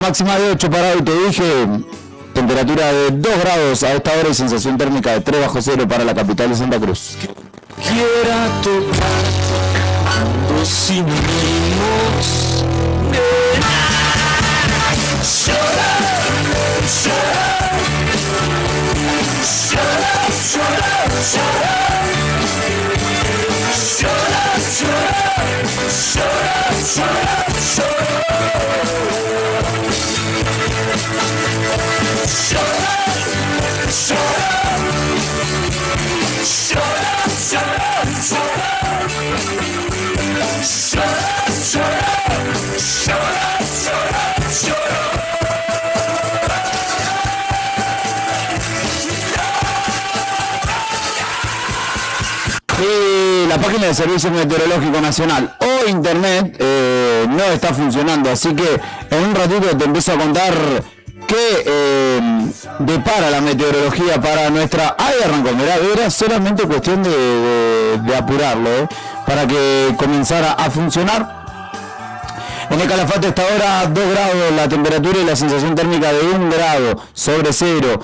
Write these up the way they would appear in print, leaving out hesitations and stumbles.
Máxima de 8 para hoy, te dije. Temperatura de 2 grados a esta hora y sensación térmica de 3 bajo cero para la capital de Santa Cruz. Quiera tocar cuando sin ánimos La página del Servicio Meteorológico Nacional o Internet no está funcionando, así que en un ratito te empiezo a contar qué depara la meteorología para nuestra... Ahí arrancó, mirá, era solamente cuestión de apurarlo, para que comenzara a funcionar. En el Calafate hasta ahora 2 grados la temperatura y la sensación térmica de 1 grado sobre cero.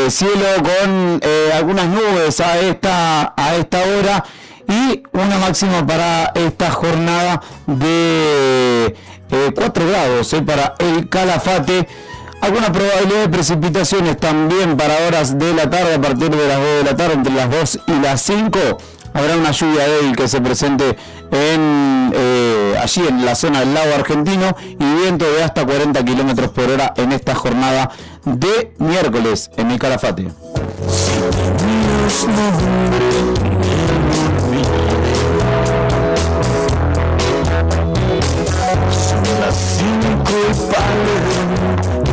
Cielo con algunas nubes a esta hora y una máxima para esta jornada de 4 grados para el Calafate. Alguna probabilidad de precipitaciones también para horas de la tarde, a partir de las 2 de la tarde, entre las 2 y las 5. Habrá una lluvia débil que se presente allí en la zona del lago argentino y viento de hasta 40 kilómetros por hora en esta jornada de miércoles en el Calafate. Son las 5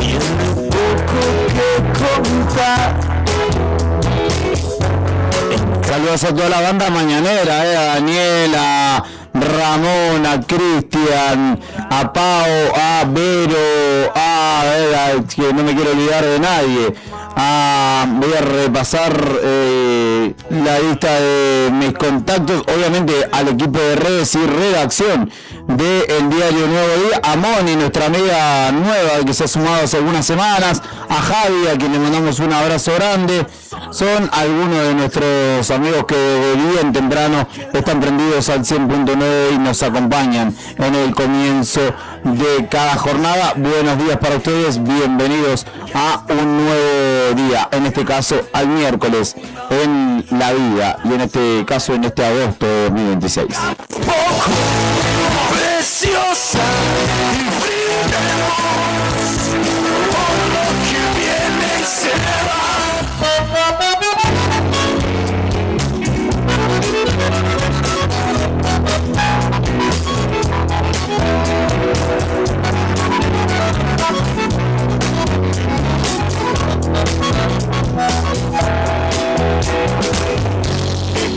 y tiene poco que contar. Saludos a toda la banda mañanera, a Daniel, a Ramón, a Cristian, a Pau, a Vero, que no me quiero olvidar de nadie. Voy a repasar la lista de mis contactos, obviamente al equipo de redes y redacción del diario Nuevo Día, a Moni, nuestra amiga nueva que se ha sumado hace algunas semanas, a Javi, a quien le mandamos un abrazo grande. Son algunos de nuestros amigos que de bien temprano están prendidos al 100.9 y nos acompañan en el comienzo de cada jornada. Buenos días para ustedes, bienvenidos a un nuevo día, en este caso al miércoles en la vida y en este caso en este agosto de 2026. Poco preciosa y brindemos por lo que viene y se va.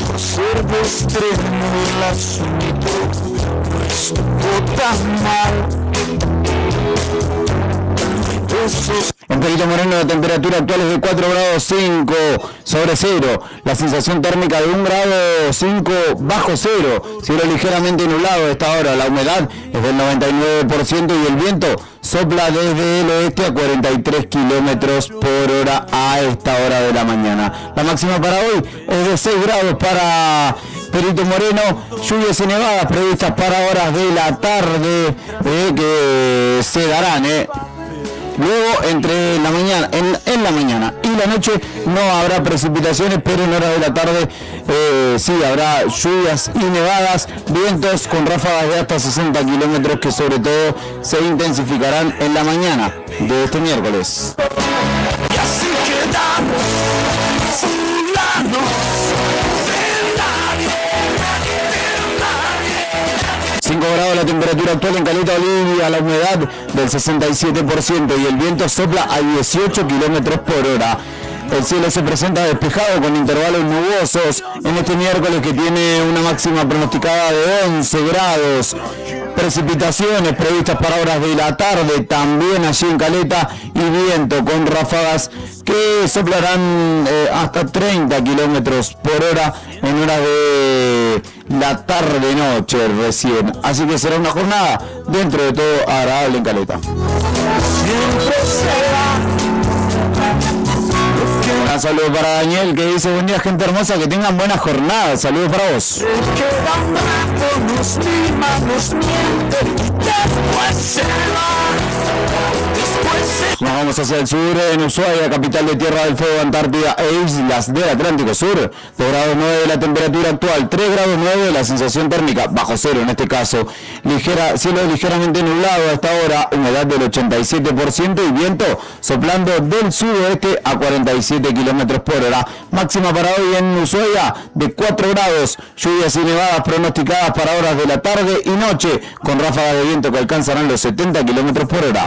Por ser de extremo el asunto no estuvo tan mal. En Perito Moreno la temperatura actual es de 4 grados 5 sobre cero, la sensación térmica de 1 grado 5 bajo cero, cielo ligeramente nublado a esta hora, la humedad es del 99% y el viento sopla desde el oeste a 43 kilómetros por hora a esta hora de la mañana. La máxima para hoy es de 6 grados para Perito Moreno, lluvias y nevadas previstas para horas de la tarde que se darán. Luego, entre la mañana, en la mañana y la noche no habrá precipitaciones, pero en horas de la tarde sí habrá lluvias y nevadas, vientos con ráfagas de hasta 60 kilómetros que sobre todo se intensificarán en la mañana de este miércoles. Y así quedamos fulanos de nadie. 5 grados la temperatura actual en Caleta Olivia, la humedad del 67% y el viento sopla a 18 kilómetros por hora. El cielo se presenta despejado con intervalos nubosos en este miércoles que tiene una máxima pronosticada de 11 grados. Precipitaciones previstas para horas de la tarde también allí en Caleta y viento con ráfagas que soplarán hasta 30 kilómetros por hora en horas de la tarde-noche recién. Así que será una jornada dentro de todo agradable en Caleta. Un saludo para Daniel que dice: buen día, gente hermosa, que tengan buena jornada. Saludos para vos. Nos vamos hacia el sur, en Ushuaia, capital de Tierra del Fuego, Antártida e islas del Atlántico Sur. 2 grados 9 la temperatura actual, 3 grados 9 la sensación térmica, bajo cero en este caso. Cielo ligeramente nublado a esta hora, humedad del 87% y viento soplando del sudoeste a 47 kilómetros por hora. Máxima para hoy en Ushuaia de 4 grados, lluvias y nevadas pronosticadas para horas de la tarde y noche, con ráfagas de viento que alcanzarán los 70 kilómetros por hora.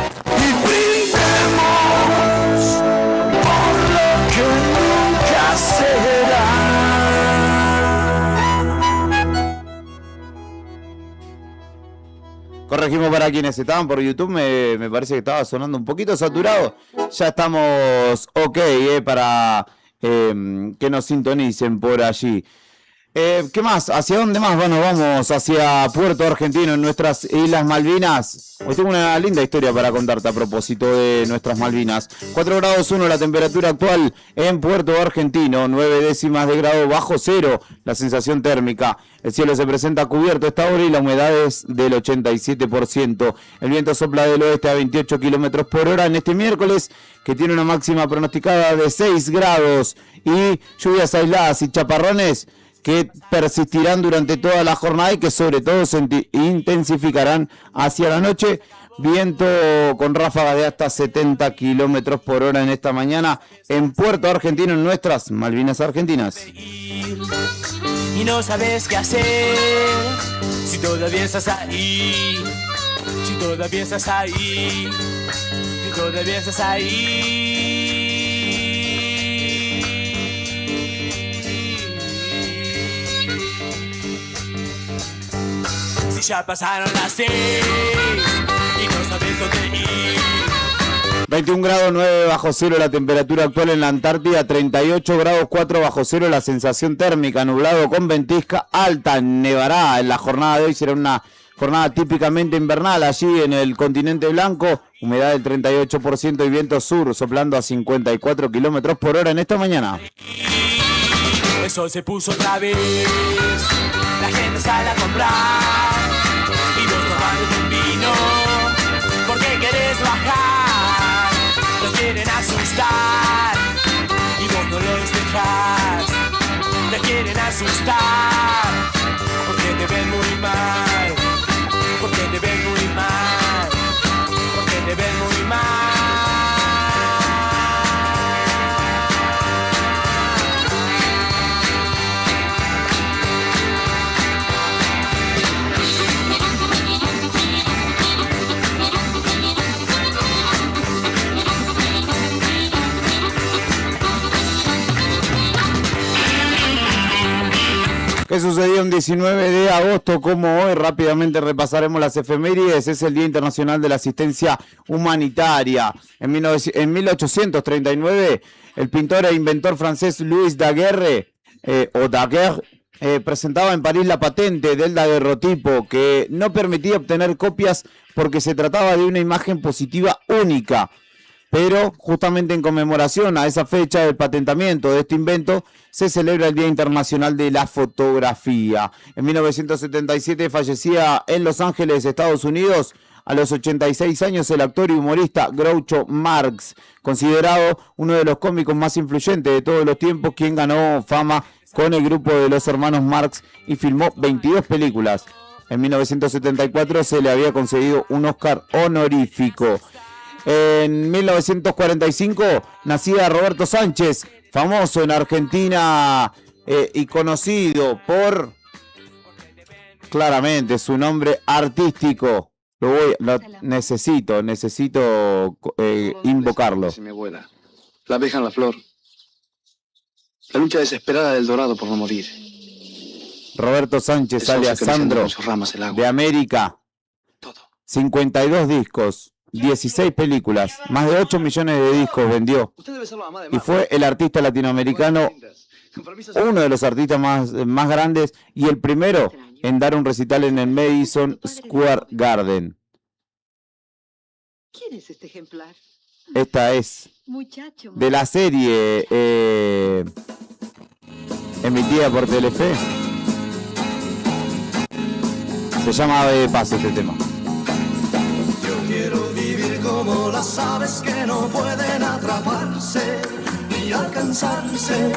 Corregimos para quienes estaban por YouTube, me parece que estaba sonando un poquito saturado. Ya estamos ok para que nos sintonicen por allí. ¿Qué más? ¿Hacia dónde más? Bueno, vamos hacia Puerto Argentino, en nuestras Islas Malvinas. Hoy tengo una linda historia para contarte a propósito de nuestras Malvinas. 4 grados 1 la temperatura actual en Puerto Argentino, 9 décimas de grado bajo cero la sensación térmica. El cielo se presenta cubierto a esta hora y la humedad es del 87%. El viento sopla del oeste a 28 kilómetros por hora en este miércoles, que tiene una máxima pronosticada de 6 grados y lluvias aisladas y chaparrones que persistirán durante toda la jornada y que sobre todo se intensificarán hacia la noche. Viento con ráfagas de hasta 70 kilómetros por hora en esta mañana en Puerto Argentino, en nuestras Malvinas Argentinas. Y no sabes qué hacer si todavía estás ahí, si todavía estás ahí, si todavía estás ahí. Si ya pasaron las 6 y no sabes dónde ir. 21 grados 9 bajo cero la temperatura actual en la Antártida, 38 grados 4 bajo cero la sensación térmica, nublado con ventisca alta, nevará en la jornada de hoy, será una jornada típicamente invernal allí en el continente blanco, humedad del 38% y viento sur soplando a 54 kilómetros por hora en esta mañana. El sol se puso otra vez, la gente sale a comprar y vos tomando un vino, porque querés bajar, los quieren asustar y vos no los dejás, te quieren asustar, porque te ven muy mal, porque te ven muy mal, porque te ven muy mal. ¿Qué sucedió un 19 de agosto como hoy? Rápidamente repasaremos las efemérides. Es el Día Internacional de la Asistencia Humanitaria. En 1839, el pintor e inventor francés Louis Daguerre, presentaba en París la patente del daguerrotipo, que no permitía obtener copias porque se trataba de una imagen positiva única. Pero justamente en conmemoración a esa fecha del patentamiento de este invento, se celebra el Día Internacional de la Fotografía. En 1977 fallecía en Los Ángeles, Estados Unidos, a los 86 años, el actor y humorista Groucho Marx, considerado uno de los cómicos más influyentes de todos los tiempos, quien ganó fama con el grupo de los hermanos Marx y filmó 22 películas. En 1974 se le había concedido un Oscar honorífico. En 1945 nacía Roberto Sánchez, famoso en Argentina y conocido por, claramente, su nombre artístico. Necesito invocarlo. Mi abuela, la abeja en la flor, la lucha desesperada del dorado por no morir. Roberto Sánchez, alias Sandro, de América, 52 discos, 16 películas, más de 8 millones de discos vendió y fue el artista latinoamericano, uno de los artistas más grandes y el primero en dar un recital en el Madison Square Garden. ¿Quién es este ejemplar? Esta es Muchacho. de la serie emitida por Telefe. Se llama Ave de Paso este tema. Yo quiero vivir como las aves que no pueden atraparse ni alcanzarse.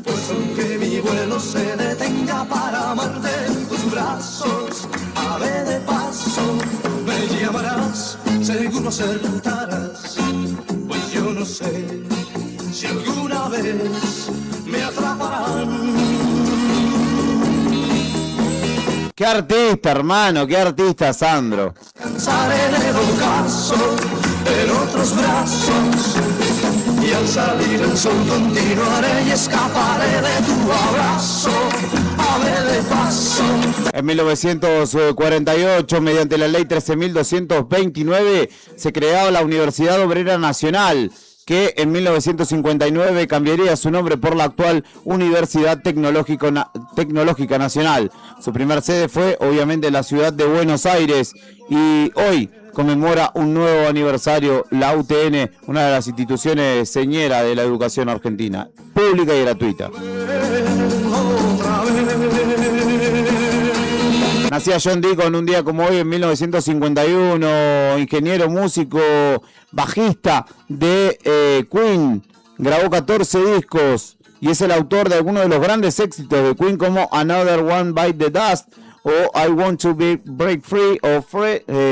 Pues aunque mi vuelo se detenga para amarte en tus brazos, ave de paso, me llamarás, seguro acertarás. Pues yo no sé si alguna vez me atraparán. Qué artista, hermano, qué artista, Sandro. Cansaré de ocaso en otros brazos y al salir el sol continuaré y escaparé de tu abrazo, ave de paso. En 1948, mediante la ley 13.229, se creaba la Universidad Obrera Nacional, que en 1959 cambiaría su nombre por la actual Universidad Tecnológica Nacional. Su primer sede fue, obviamente, la ciudad de Buenos Aires, y hoy conmemora un nuevo aniversario la UTN, una de las instituciones señeras de la educación argentina, pública y gratuita. Nacía John Deacon un día como hoy en 1951, ingeniero, músico, bajista de Queen, grabó 14 discos y es el autor de algunos de los grandes éxitos de Queen como Another One Bite the Dust o I Want to Break Free o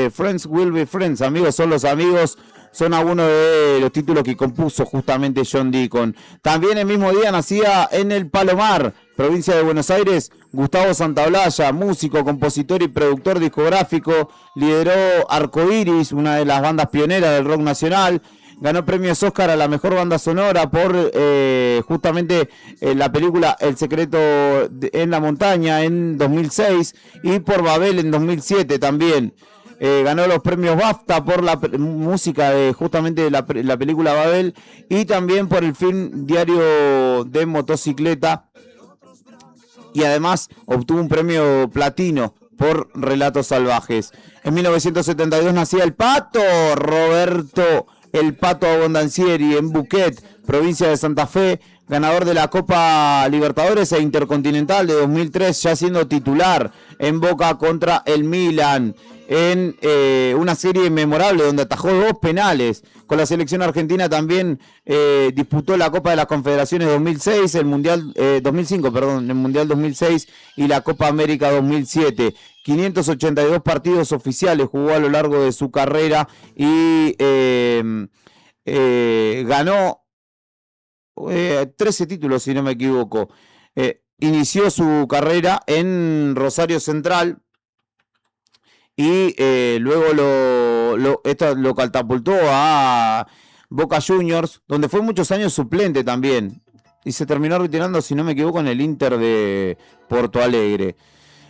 Friends Will Be Friends, amigos son los amigos. Son algunos de los títulos que compuso justamente John Deacon. También el mismo día nacía en el Palomar, provincia de Buenos Aires, Gustavo Santaolalla, músico, compositor y productor discográfico. Lideró Arcoiris, una de las bandas pioneras del rock nacional. Ganó premios Oscar a la mejor banda sonora por justamente la película El secreto en la montaña en 2006 y por Babel en 2007 también. Ganó los premios BAFTA por la música de justamente la película Babel y también por el film Diario de Motocicleta, y además obtuvo un premio platino por Relatos Salvajes. En 1972 nacía el Pato, Roberto El Pato Abondancieri, en Buquet, provincia de Santa Fe, ganador de la Copa Libertadores e Intercontinental de 2003, ya siendo titular en Boca contra el Milan, en una serie memorable donde atajó 2 penales. Con la selección argentina también disputó la Copa de las Confederaciones 2006, el Mundial 2005, perdón, el Mundial 2006 y la Copa América 2007. 582 partidos oficiales jugó a lo largo de su carrera y ganó 13 títulos, si no me equivoco. Inició su carrera en Rosario Central y luego esto lo catapultó a Boca Juniors, donde fue muchos años suplente también. Y se terminó retirando, si no me equivoco, en el Inter de Porto Alegre.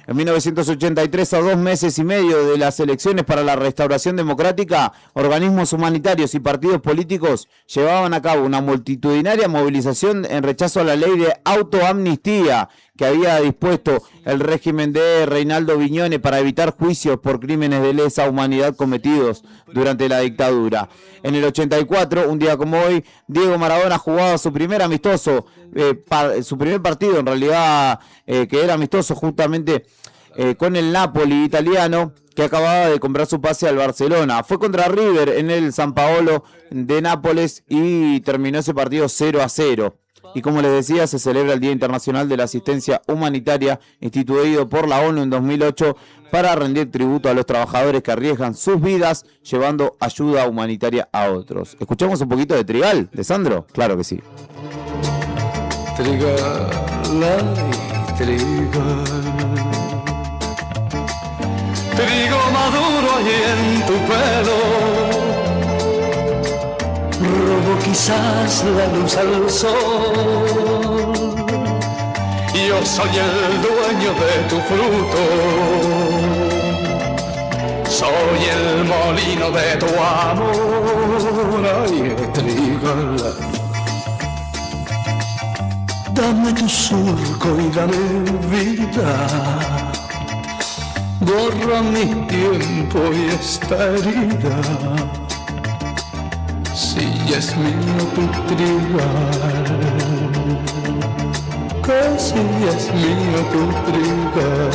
En 1983, a 2 meses y medio de las elecciones para la restauración democrática, organismos humanitarios y partidos políticos llevaban a cabo una multitudinaria movilización en rechazo a la ley de autoamnistía que había dispuesto el régimen de Reinaldo Viñone para evitar juicios por crímenes de lesa humanidad cometidos durante la dictadura. En el 84, un día como hoy, Diego Maradona jugaba su primer amistoso, su primer partido en realidad, que era amistoso justamente con el Napoli italiano, que acababa de comprar su pase al Barcelona. Fue contra River en el San Paolo de Nápoles y terminó ese partido 0-0. Y como les decía, se celebra el Día Internacional de la Asistencia Humanitaria, instituido por la ONU en 2008 para rendir tributo a los trabajadores que arriesgan sus vidas llevando ayuda humanitaria a otros. ¿Escuchamos un poquito de Trigal, de Sandro? Claro que sí. Trigal, trigal, trigo maduro allí en tu pelo. Robo quizás la luz al sol. Yo soy el dueño de tu fruto. Soy el molino de tu amor. Ay, trigal. Dame tu surco y dame vida. Borra mi tiempo y esta herida. es mío tu trigal, que si es mío tu trigal.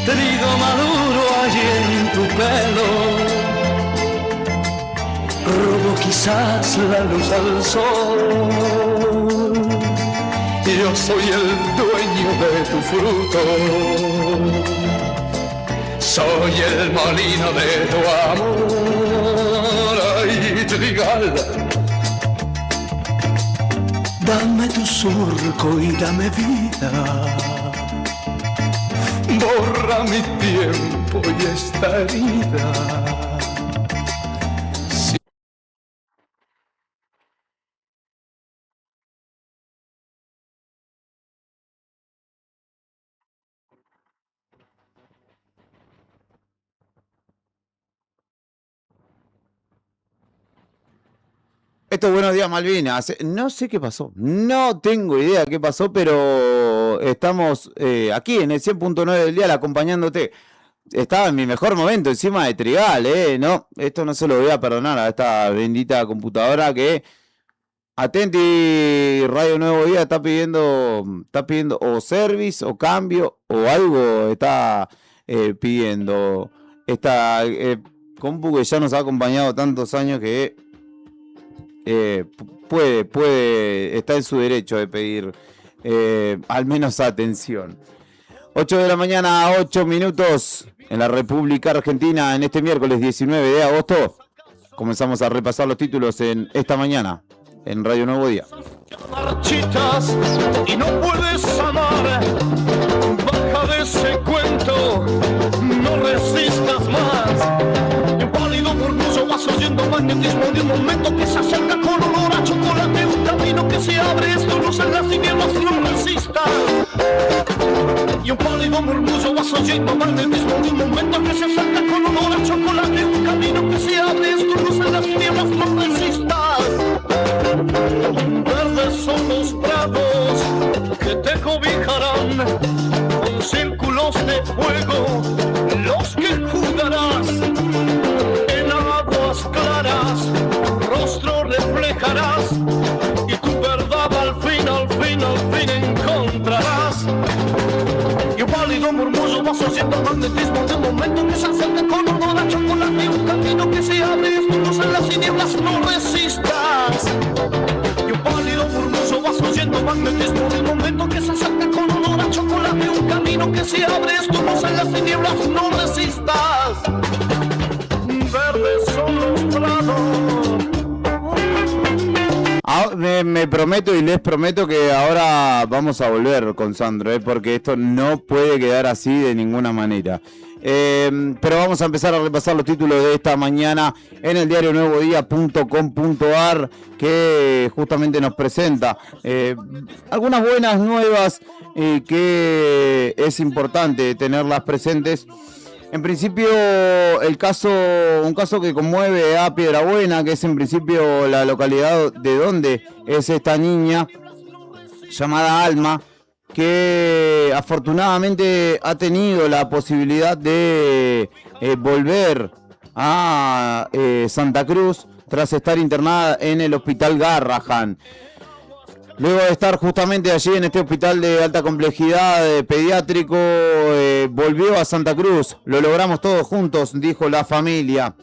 Trigo maduro allí en tu pelo, robo quizás la luz al sol. Yo soy el dueño de tu fruto, soy el molino de tu amor. Ay, trigal, dame tu surco y dame vida. Borra mi tiempo y esta herida. Sí. Esto es Buenos Días Malvinas. No sé qué pasó, no tengo idea qué pasó, pero estamos aquí en el 100.9 del dial acompañándote. Estaba en mi mejor momento encima de Trigal, no, esto no se lo voy a perdonar a esta bendita computadora que Atenti Radio Nuevo Día está pidiendo o service o cambio o algo está pidiendo. Esta compu que ya nos ha acompañado tantos años que puede, está en su derecho de pedir al menos atención. 8 de la mañana, 8 minutos en la República Argentina en este miércoles 19 de agosto. Comenzamos a repasar los títulos en esta mañana en Radio Nuevo Día. Marchitas y no puedes amar, baja de ese cuento, no resistas más. Un pálido murmullo vas oyendo magnetismo de un momento que se acerca con olor a chocolate, un camino que se abre, esto luz en las tinieblas, no resistas. Y un pálido murmullo vas oyendo magnetismo de un momento que se acerca con olor a chocolate, un camino que se abre, esto luz en las tinieblas, no resistas. Verdes son los prados que te cobijarán con círculos de fuego, los que jugarás en aguas claras, tu rostro reflejarás y tu verdad al fin encontrarás. Y un pálido murmullo vas oyendo magnetismo de un momento que se acerca con olor a chocolate, un camino que se abre, tu luz en las tinieblas, no resistas. Y un pálido murmullo vas oyendo magnetismo de un momento que se acerca con olor a chocolate, un camino que se abre, tu luz en las tinieblas, no resistas. Verdes son los prados. Me prometo y les prometo que ahora vamos a volver con Sandro, porque esto no puede quedar así de ninguna manera. Pero vamos a empezar a repasar los títulos de esta mañana en el diario nuevodia.com.ar, que justamente nos presenta algunas buenas nuevas que es importante tenerlas presentes. En principio, un caso que conmueve a Piedrabuena, que es en principio la localidad de donde es esta niña llamada Alma, que afortunadamente ha tenido la posibilidad de volver a Santa Cruz tras estar internada en el Hospital Garrahan. Luego de estar justamente allí en este hospital de alta complejidad pediátrico, volvió a Santa Cruz. Lo logramos todos juntos, dijo la familia.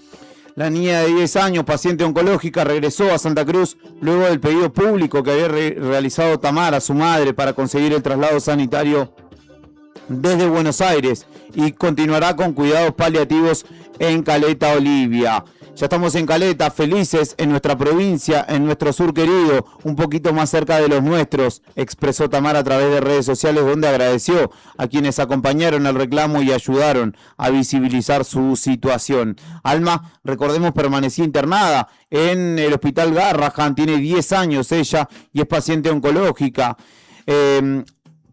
La niña de 10 años, paciente oncológica, regresó a Santa Cruz luego del pedido público que había realizado Tamara, su madre, para conseguir el traslado sanitario desde Buenos Aires y continuará con cuidados paliativos en Caleta Olivia. Ya estamos en Caleta, felices en nuestra provincia, en nuestro sur querido, un poquito más cerca de los nuestros, expresó Tamara a través de redes sociales, donde agradeció a quienes acompañaron el reclamo y ayudaron a visibilizar su situación. Alma, recordemos, permanecía internada en el hospital Garrahan, tiene 10 años ella y es paciente oncológica.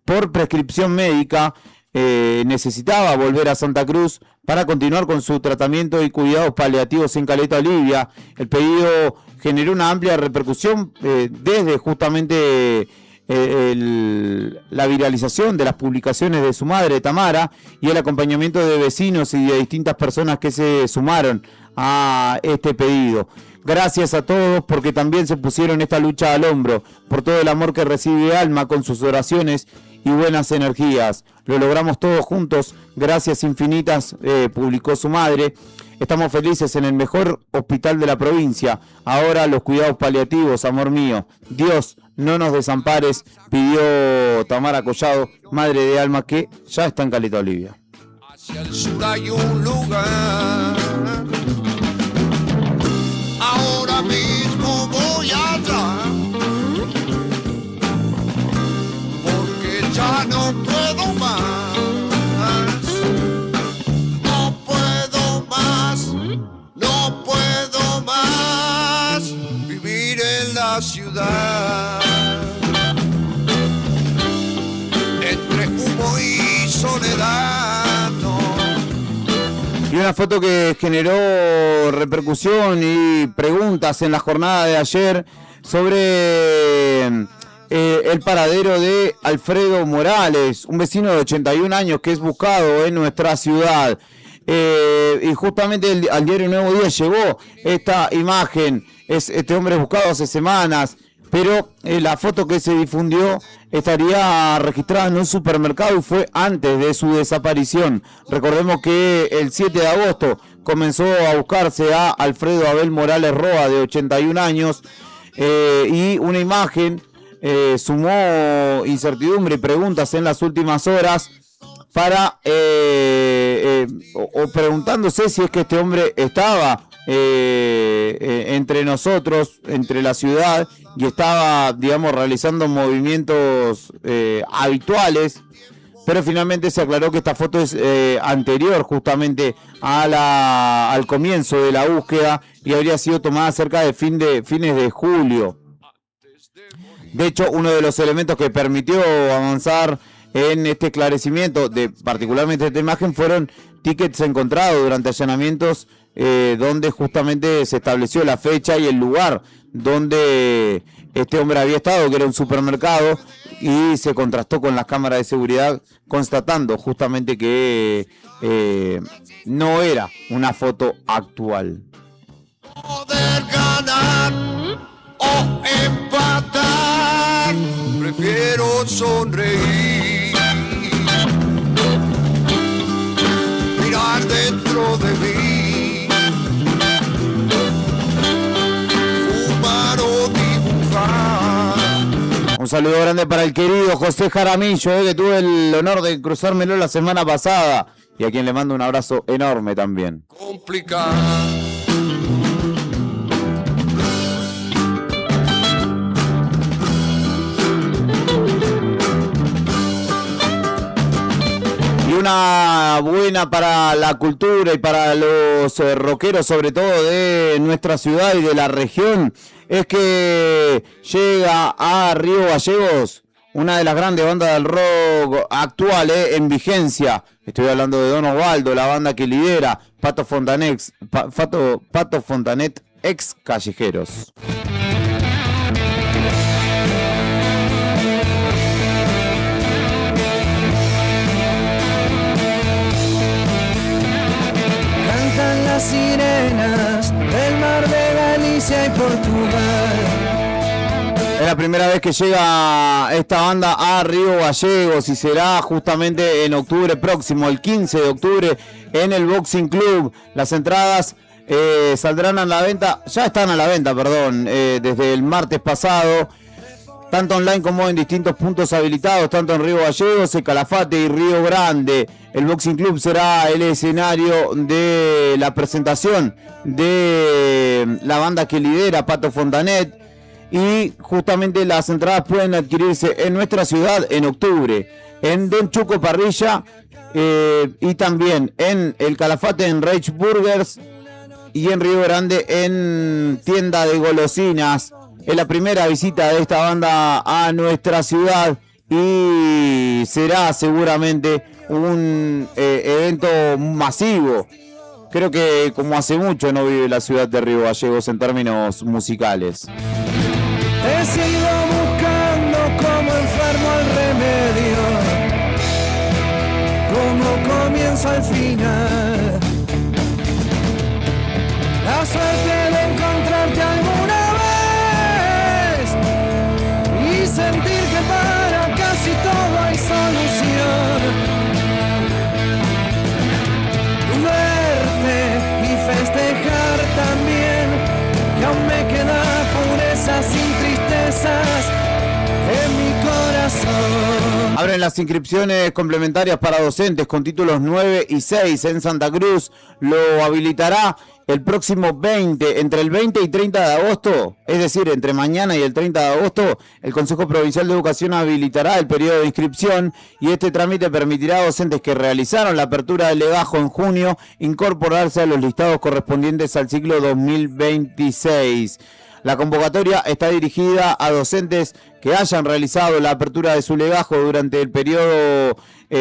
Por prescripción médica, necesitaba volver a Santa Cruz para continuar con su tratamiento y cuidados paliativos en Caleta Olivia. El pedido generó una amplia repercusión desde justamente la viralización de las publicaciones de su madre, Tamara, y el acompañamiento de vecinos y de distintas personas que se sumaron a este pedido. Gracias a todos porque también se pusieron esta lucha al hombro, por todo el amor que recibe Alma con sus oraciones y buenas energías. Lo logramos todos juntos, gracias infinitas, publicó su madre. Estamos felices en el mejor hospital de la provincia. Ahora los cuidados paliativos, amor mío. Dios, no nos desampares, pidió Tamara Collado, madre de Alma, que ya está en Caleta Olivia. Hacia el sur hay un lugar. Ahora mismo voy allá. Porque ya no puedo más. No puedo más. No puedo más vivir en la ciudad. Entre humo y soledad, no. Y una foto que generó repercusión y preguntas en la jornada de ayer sobre el paradero de Alfredo Morales, un vecino de 81 años que es buscado en nuestra ciudad. Y justamente al diario Nuevo Día llegó esta imagen. Este hombre es buscado hace semanas, pero la foto que se difundió estaría registrada en un supermercado y fue antes de su desaparición. Recordemos que el 7 de agosto comenzó a buscarse a Alfredo Abel Morales Roa, de 81 años, y una imagen sumó incertidumbre y preguntas en las últimas horas para o preguntándose si es que este hombre estaba entre nosotros, entre la ciudad, y estaba, digamos, realizando movimientos habituales, pero finalmente se aclaró que esta foto es anterior justamente al comienzo de la búsqueda y habría sido tomada cerca de fines de julio. De hecho, uno de los elementos que permitió avanzar en este esclarecimiento de particularmente esta imagen fueron tickets encontrados durante allanamientos donde justamente se estableció la fecha y el lugar donde este hombre había estado, que era un supermercado, y se contrastó con las cámaras de seguridad constatando justamente que no era una foto actual. Poder ganar o empatar, prefiero sonreír, mirar dentro de mí, fumar o dibujar. Un saludo grande para el querido José Jaramillo, que tuve el honor de cruzármelo la semana pasada y a quien le mando un abrazo enorme también. Complicar. Y una buena para la cultura y para los rockeros, sobre todo de nuestra ciudad y de la región, es que llega a Río Gallegos una de las grandes bandas del rock actual en vigencia. Estoy hablando de Don Osvaldo, la banda que lidera Pato Fontanet, ex Callejeros. Cantan las sirenas del mar de Galicia y Portugal. Es la primera vez que llega esta banda a Río Gallegos y será justamente en octubre próximo, el 15 de octubre, en el Boxing Club. Las entradas saldrán a la venta, ya están a la venta, perdón, desde el martes pasado. tanto online como en distintos puntos habilitados, tanto en Río Gallegos, El Calafate y Río Grande. El Boxing Club será el escenario de la presentación de la banda que lidera Pato Fontanet, y justamente las entradas pueden adquirirse en nuestra ciudad en octubre, en Don Chuco Parrilla, y también en El Calafate en Reich Burgers, y en Río Grande en Tienda de Golosinas. Es la primera visita de esta banda a nuestra ciudad y será seguramente un evento masivo. Creo que como hace mucho no vive la ciudad de Río Gallegos en términos musicales. He sido buscando como enfermo el remedio, como comienzo al final. La suerte de encontrarte alguna vez y sentir que para casi todo hay solución. Verte y festejar también, que aún me queda pureza sin tristezas en mi corazón. Abren las inscripciones complementarias para docentes con títulos 9 y 6 en Santa Cruz. Lo habilitará el próximo 20, entre el 20 y 30 de agosto, es decir, entre mañana y el 30 de agosto, el Consejo Provincial de Educación habilitará el periodo de inscripción, y este trámite permitirá a docentes que realizaron la apertura del legajo en junio incorporarse a los listados correspondientes al ciclo 2026. La convocatoria está dirigida a docentes que hayan realizado la apertura de su legajo durante el periodo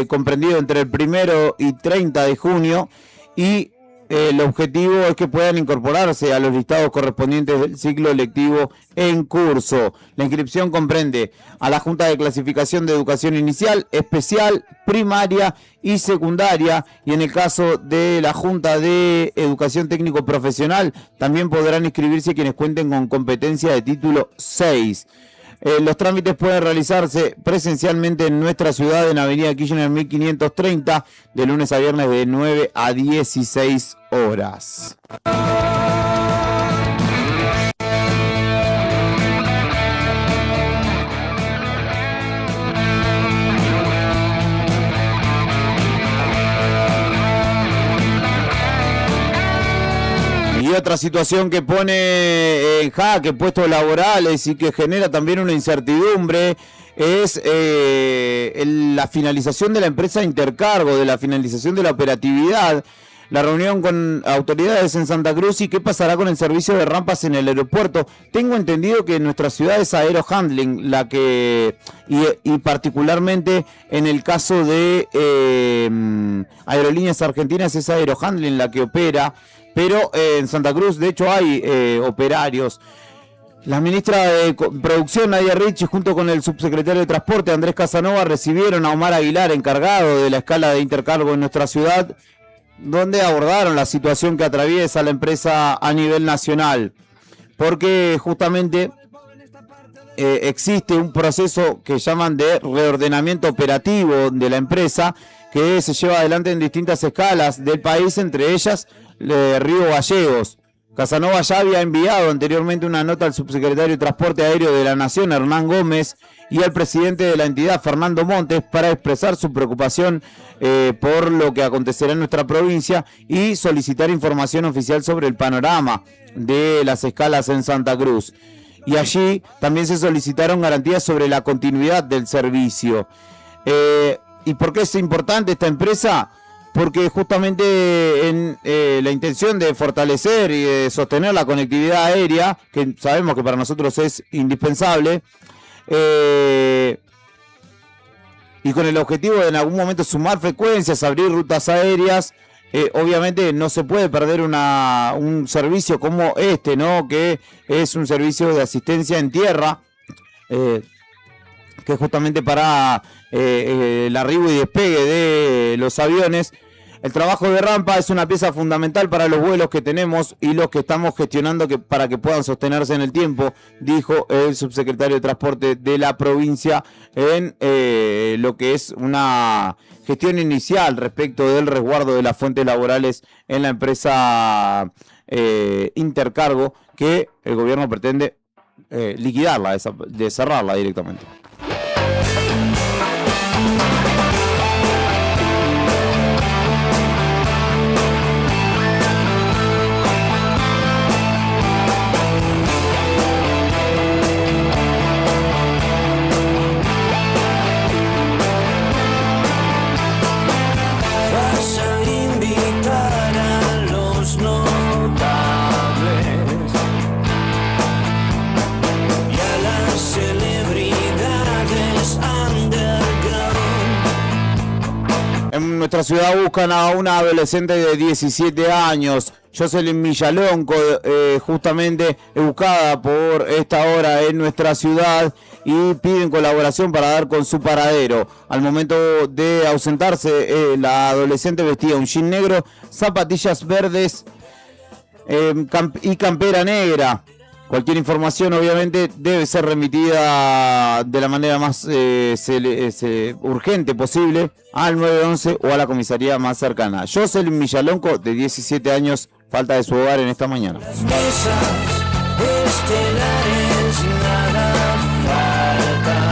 comprendido entre el 1 y 30 de junio, y el objetivo es que puedan incorporarse a los listados correspondientes del ciclo lectivo en curso. La inscripción comprende a la Junta de Clasificación de Educación Inicial, Especial, Primaria y Secundaria, y en el caso de la Junta de Educación Técnico Profesional también podrán inscribirse quienes cuenten con competencia de título 6. Los trámites pueden realizarse presencialmente en nuestra ciudad en Avenida Kirchner 1530, de lunes a viernes de 9 a 16 horas. Y otra situación que pone en jaque puestos laborales y que genera también una incertidumbre es la finalización de la empresa Intercargo, de la finalización de la operatividad, la reunión con autoridades en Santa Cruz y qué pasará con el servicio de rampas en el aeropuerto. Tengo entendido que en nuestra ciudad es Aerohandling la que, y particularmente en el caso de Aerolíneas Argentinas es Aerohandling la que opera, pero en Santa Cruz de hecho hay operarios. La ministra de Producción, Nadia Ricci, junto con el subsecretario de Transporte, Andrés Casanova, recibieron a Omar Aguilar, encargado de la escala de Intercargo en nuestra ciudad, donde abordaron la situación que atraviesa la empresa a nivel nacional, porque justamente existe un proceso que llaman de reordenamiento operativo de la empresa, que se lleva adelante en distintas escalas del país, entre ellas Río Gallegos. Casanova ya había enviado anteriormente una nota al subsecretario de Transporte Aéreo de la Nación, Hernán Gómez, y al presidente de la entidad, Fernando Montes, para expresar su preocupación por lo que acontecerá en nuestra provincia y solicitar información oficial sobre el panorama de las escalas en Santa Cruz. Y allí también se solicitaron garantías sobre la continuidad del servicio. ¿Y por qué es importante esta empresa? Porque justamente en la intención de fortalecer y de sostener la conectividad aérea, que sabemos que para nosotros es indispensable, y con el objetivo de en algún momento sumar frecuencias, abrir rutas aéreas, obviamente no se puede perder un servicio como este, ¿no? Que es un servicio de asistencia en tierra, que es justamente para el arribo y despegue de los aviones. El trabajo de rampa es una pieza fundamental para los vuelos que tenemos y los que estamos gestionando para que puedan sostenerse en el tiempo, dijo el subsecretario de Transporte de la provincia en lo que es una gestión inicial respecto del resguardo de las fuentes laborales en la empresa Intercargo, que el gobierno pretende liquidarla, de cerrarla directamente. Vas a invitar a los notables y a las celebridades underground. En nuestra ciudad buscan a una adolescente de 17 años, Jocelyn Villalonco, justamente buscada por esta hora en nuestra ciudad, y piden colaboración para dar con su paradero. Al momento de ausentarse, la adolescente vestía un jean negro, zapatillas verdes y campera negra. Cualquier información obviamente debe ser remitida de la manera más urgente posible al 911 o a la comisaría más cercana. Jocelyn Villalonco, de 17 años, falta de su hogar en esta mañana. Las mesas estelares nada falta.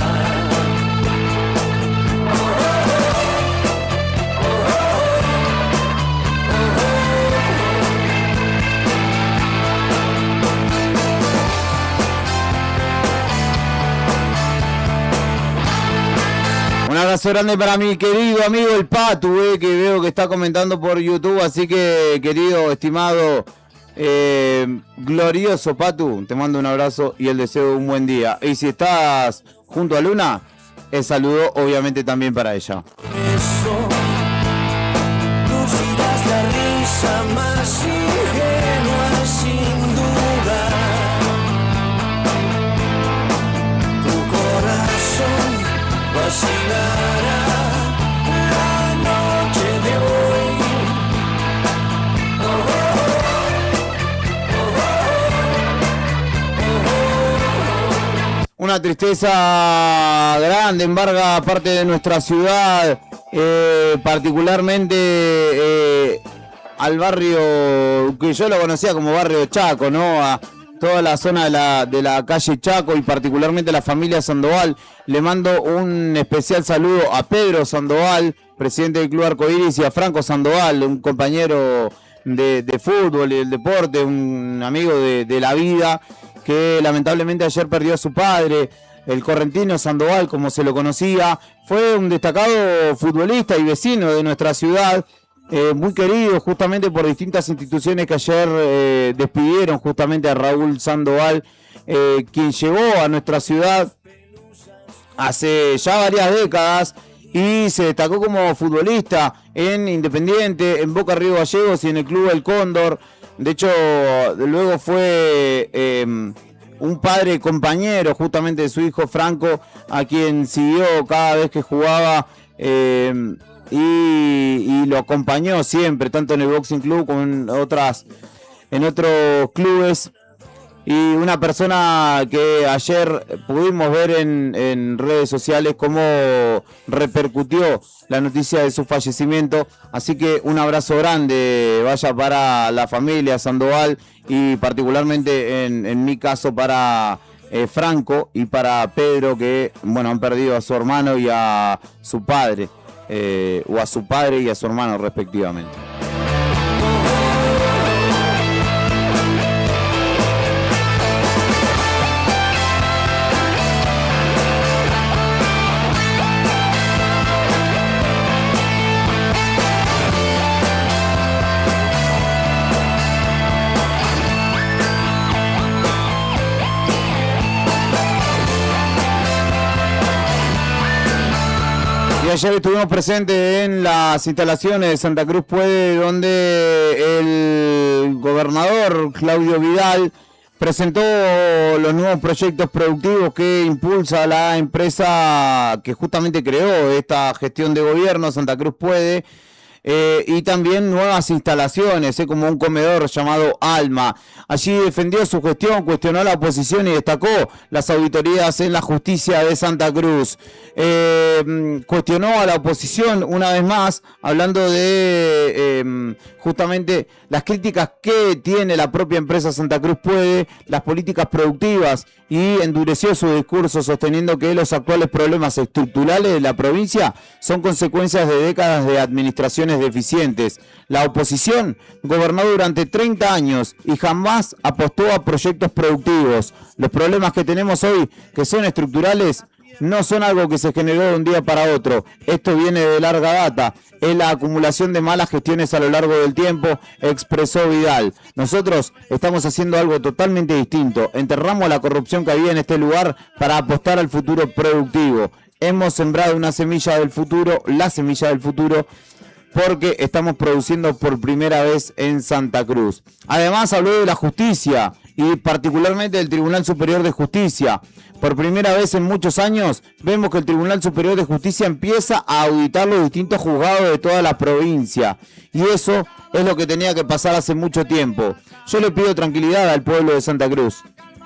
Un abrazo grande para mi querido amigo el Patu, que veo que está comentando por YouTube, así que querido, estimado, glorioso Patu, te mando un abrazo y el deseo de un buen día. Y si estás junto a Luna, el saludo obviamente también para ella. Eso, lucirás la risa más ingenua sin duda. Tu corazón vacilará la noche de hoy. Una tristeza grande embarga parte de nuestra ciudad, particularmente al barrio que yo lo conocía como barrio Chaco, ¿no? A toda la zona de la calle Chaco y particularmente la familia Sandoval. Le mando un especial saludo a Pedro Sandoval, presidente del Club Arcoiris, y a Franco Sandoval, un compañero de fútbol y del deporte, un amigo de la vida, que lamentablemente ayer perdió a su padre, el correntino Sandoval, como se lo conocía. Fue un destacado futbolista y vecino de nuestra ciudad, muy querido justamente por distintas instituciones que ayer despidieron justamente a Raúl Sandoval, quien llegó a nuestra ciudad hace ya varias décadas y se destacó como futbolista en Independiente, en Boca Río Gallegos y en el Club El Cóndor. De hecho, luego fue un padre compañero justamente de su hijo Franco, a quien siguió cada vez que jugaba y lo acompañó siempre, tanto en el Boxing Club como en otros clubes. Y una persona que ayer pudimos ver en redes sociales cómo repercutió la noticia de su fallecimiento. Así que un abrazo grande vaya para la familia Sandoval y particularmente en mi caso para Franco y para Pedro, que bueno, han perdido a su hermano y a su padre, o a su padre y a su hermano respectivamente. Y ayer estuvimos presentes en las instalaciones de Santa Cruz Puede, donde el gobernador Claudio Vidal presentó los nuevos proyectos productivos que impulsa la empresa que justamente creó esta gestión de gobierno, Santa Cruz Puede, y también nuevas instalaciones, como un comedor llamado Alma. Allí defendió su gestión, cuestionó la oposición y destacó las auditorías en la justicia de Santa Cruz. Cuestionó a la oposición una vez más, hablando de justamente las críticas que tiene la propia empresa Santa Cruz Puede, las políticas productivas, y endureció su discurso sosteniendo que los actuales problemas estructurales de la provincia son consecuencias de décadas de administraciones deficientes. La oposición gobernó durante 30 años y jamás apostó a proyectos productivos. Los problemas que tenemos hoy, que son estructurales, no son algo que se generó de un día para otro. Esto viene de larga data. Es la acumulación de malas gestiones a lo largo del tiempo, expresó Vidal. Nosotros estamos haciendo algo totalmente distinto. Enterramos la corrupción que había en este lugar para apostar al futuro productivo. Hemos sembrado una semilla del futuro, la semilla del futuro, porque estamos produciendo por primera vez en Santa Cruz. Además habló de la justicia y particularmente del Tribunal Superior de Justicia. Por primera vez en muchos años vemos que el Tribunal Superior de Justicia empieza a auditar los distintos juzgados de toda la provincia. Y eso es lo que tenía que pasar hace mucho tiempo. Yo le pido tranquilidad al pueblo de Santa Cruz.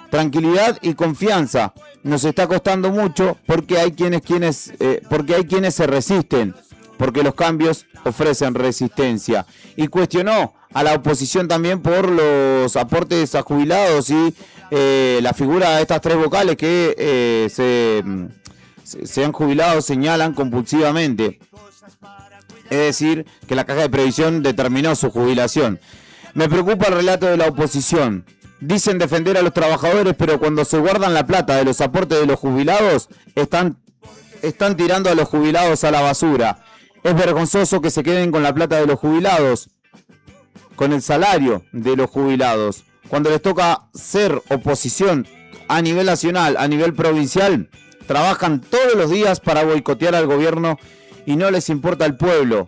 Tranquilidad y confianza. Nos está costando mucho porque hay quienes se resisten. Porque los cambios ofrecen resistencia. Y cuestionó a la oposición también por los aportes a jubilados y la figura de estas tres vocales que se han jubilado señalan compulsivamente. Es decir, que la Caja de Previsión determinó su jubilación. Me preocupa el relato de la oposición. Dicen defender a los trabajadores, pero cuando se guardan la plata de los aportes de los jubilados, están tirando a los jubilados a la basura. Es vergonzoso que se queden con la plata de los jubilados, con el salario de los jubilados. Cuando les toca ser oposición a nivel nacional, a nivel provincial, trabajan todos los días para boicotear al gobierno y no les importa el pueblo,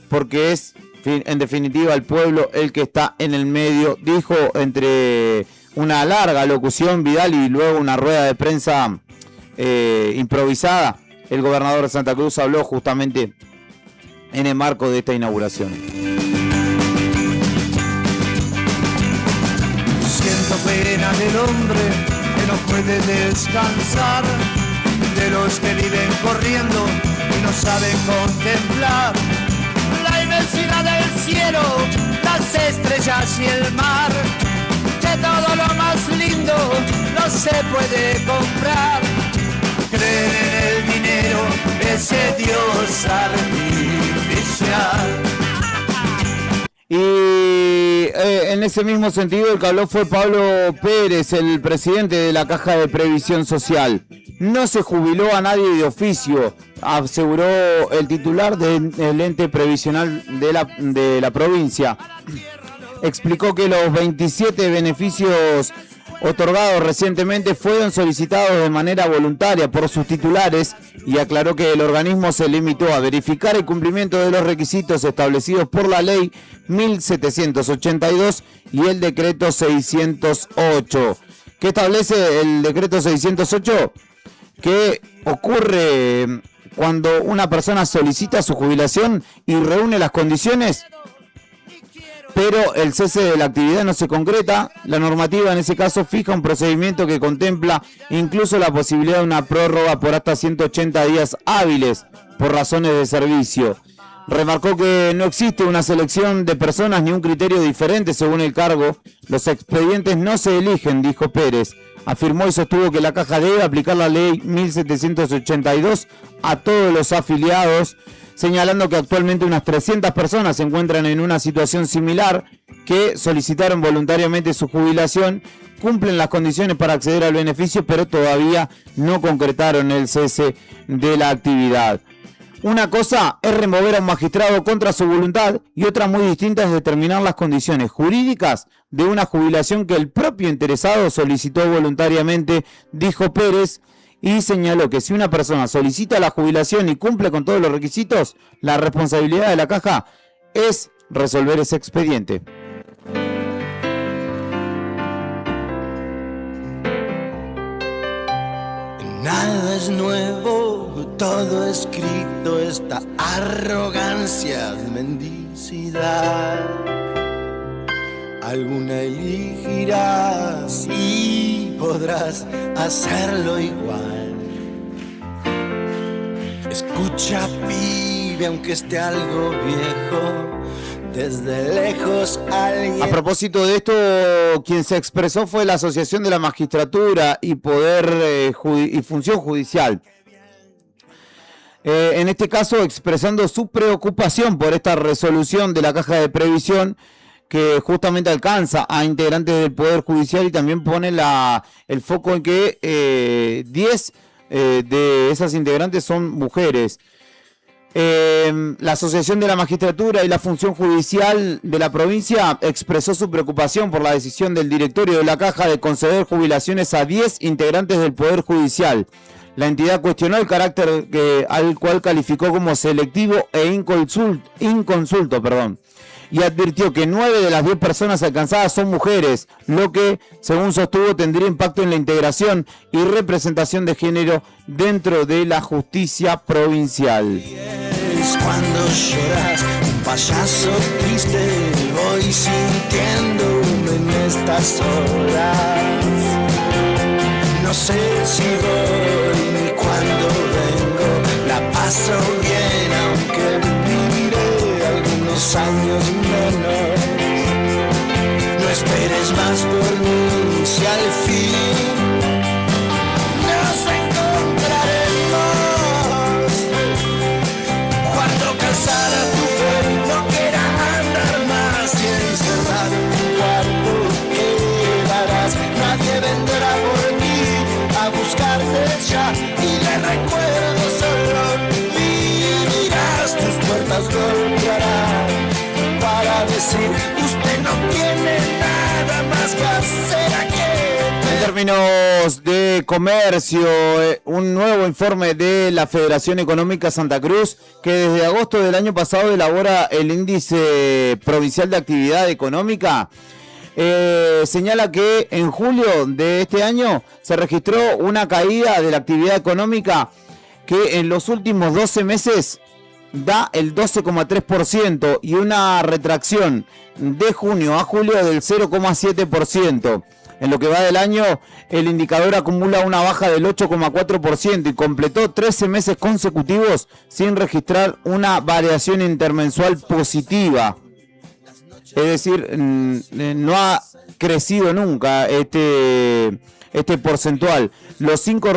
porque es, en definitiva, el pueblo el que está en el medio, dijo entre una larga locución Vidal y luego una rueda de prensa improvisada. El gobernador de Santa Cruz habló justamente en el marco de esta inauguración. Siento pena del hombre que no puede descansar, de los que viven corriendo y no saben contemplar la inmensidad del cielo, las estrellas y el mar, que todo lo más lindo no se puede comprar. Creen en el dinero, ese Dios artificial. Y en ese mismo sentido el que habló fue Pablo Pérez, el presidente de la Caja de Previsión Social. No se jubiló a nadie de oficio, aseguró el titular del ente previsional de la provincia. Explicó que los 27 beneficios otorgados recientemente fueron solicitados de manera voluntaria por sus titulares y aclaró que el organismo se limitó a verificar el cumplimiento de los requisitos establecidos por la ley 1782 y el decreto 608. ¿Qué establece el decreto 608? Que ocurre cuando una persona solicita su jubilación y reúne las condiciones, pero el cese de la actividad no se concreta. La normativa en ese caso fija un procedimiento que contempla incluso la posibilidad de una prórroga por hasta 180 días hábiles por razones de servicio. Remarcó que no existe una selección de personas ni un criterio diferente según el cargo. Los expedientes no se eligen, dijo Pérez. Afirmó y sostuvo que la Caja debe aplicar la ley 1782 a todos los afiliados, señalando que actualmente unas 300 personas se encuentran en una situación similar, que solicitaron voluntariamente su jubilación, cumplen las condiciones para acceder al beneficio, pero todavía no concretaron el cese de la actividad. Una cosa es remover a un magistrado contra su voluntad y otra muy distinta es determinar las condiciones jurídicas de una jubilación que el propio interesado solicitó voluntariamente, dijo Pérez, y señaló que si una persona solicita la jubilación y cumple con todos los requisitos, la responsabilidad de la Caja es resolver ese expediente. Nada es nuevo, todo escrito, esta arrogancia, mendicidad. Alguna elegirás y podrás hacerlo igual. Escucha, pibe, aunque esté algo viejo, desde lejos alguien... A propósito de esto, quien se expresó fue la Asociación de la Magistratura y Poder y Función Judicial. En este caso, expresando su preocupación por esta resolución de la Caja de Previsión que justamente alcanza a integrantes del Poder Judicial y también pone el foco en que 10 de esas integrantes son mujeres. La Asociación de la Magistratura y la Función Judicial de la provincia expresó su preocupación por la decisión del directorio de la Caja de conceder jubilaciones a 10 integrantes del Poder Judicial. La entidad cuestionó el carácter al cual calificó como selectivo e inconsulto, y advirtió que 9 de las 10 personas alcanzadas son mujeres, lo que, según sostuvo, tendría impacto en la integración y representación de género dentro de la justicia provincial. Cuando lloras, un payaso triste, voy sintiéndome en estas horas. No sé si voy ni cuando vengo, la paso bien, aunque viviré algunos años menos. No esperes más por mí, si al fin nos encontraremos. Cuando cansada tu fe no quiera andar más y encerrado en un cuarto quedarás. Nadie vendrá por mí a buscarte ya y le recuerdo solo vivirás. Tus puertas golpearán para decir usted no tiene nada más que hacer aquí. En términos de comercio, un nuevo informe de la Federación Económica Santa Cruz, que desde agosto del año pasado elabora el índice provincial de actividad económica, señala que en julio de este año se registró una caída de la actividad económica que en los últimos 12 meses da el 12,3% y una retracción de junio a julio del 0,7%. En lo que va del año, el indicador acumula una baja del 8,4% y completó 13 meses consecutivos sin registrar una variación intermensual positiva. Es decir, no ha crecido nunca este porcentual. Los 5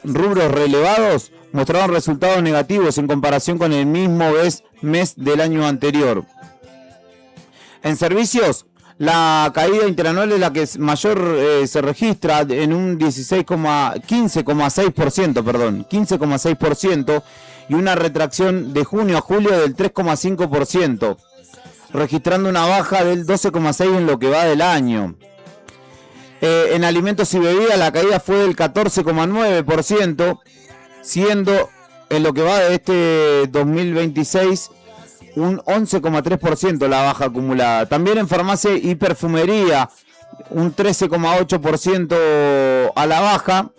rubros relevados mostraron resultados negativos en comparación con el mismo mes del año anterior. En servicios, la caída interanual es la que mayor se registra en un 15,6%, y una retracción de junio a julio del 3,5%, registrando una baja del 12,6% en lo que va del año. En alimentos y bebidas la caída fue del 14,9%, siendo en lo que va de este 2026 un 11,3% la baja acumulada. También en farmacia y perfumería un 13,8% a la baja,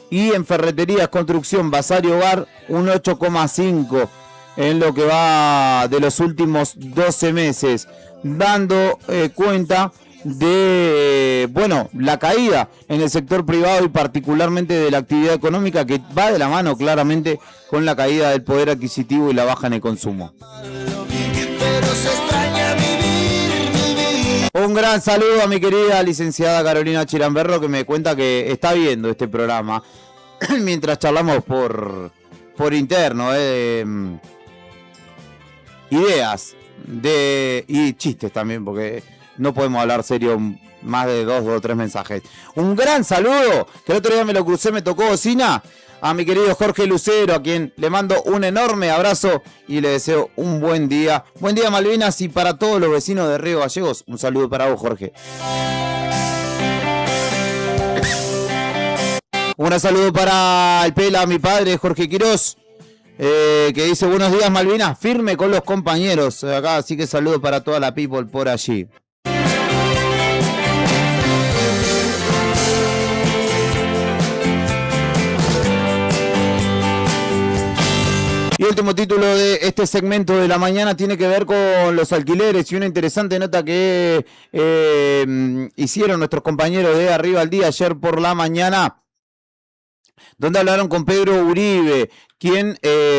y en ferreterías, construcción, bazar y hogar un 8,5% en lo que va de los últimos 12 meses, dando cuenta de la caída en el sector privado y particularmente de la actividad económica, que va de la mano claramente con la caída del poder adquisitivo y la baja en el consumo. Un gran saludo a mi querida licenciada Carolina Chiramberro, que me cuenta que está viendo este programa mientras charlamos por interno ideas y chistes también, porque no podemos hablar serio más de 2 o 3 mensajes. Un gran saludo, que el otro día me lo crucé, me tocó bocina, a mi querido Jorge Lucero, a quien le mando un enorme abrazo y le deseo un buen día. Buen día, Malvinas, y para todos los vecinos de Río Gallegos, un saludo para vos, Jorge. Un saludo para el Pela, mi padre, Jorge Quirós, que dice buenos días, Malvinas, firme con los compañeros acá, así que saludo para toda la people por allí. último título de este segmento de la mañana tiene que ver con los alquileres y una interesante nota que hicieron nuestros compañeros de Arriba al Día ayer por la mañana, donde hablaron con Pedro Uribe, quien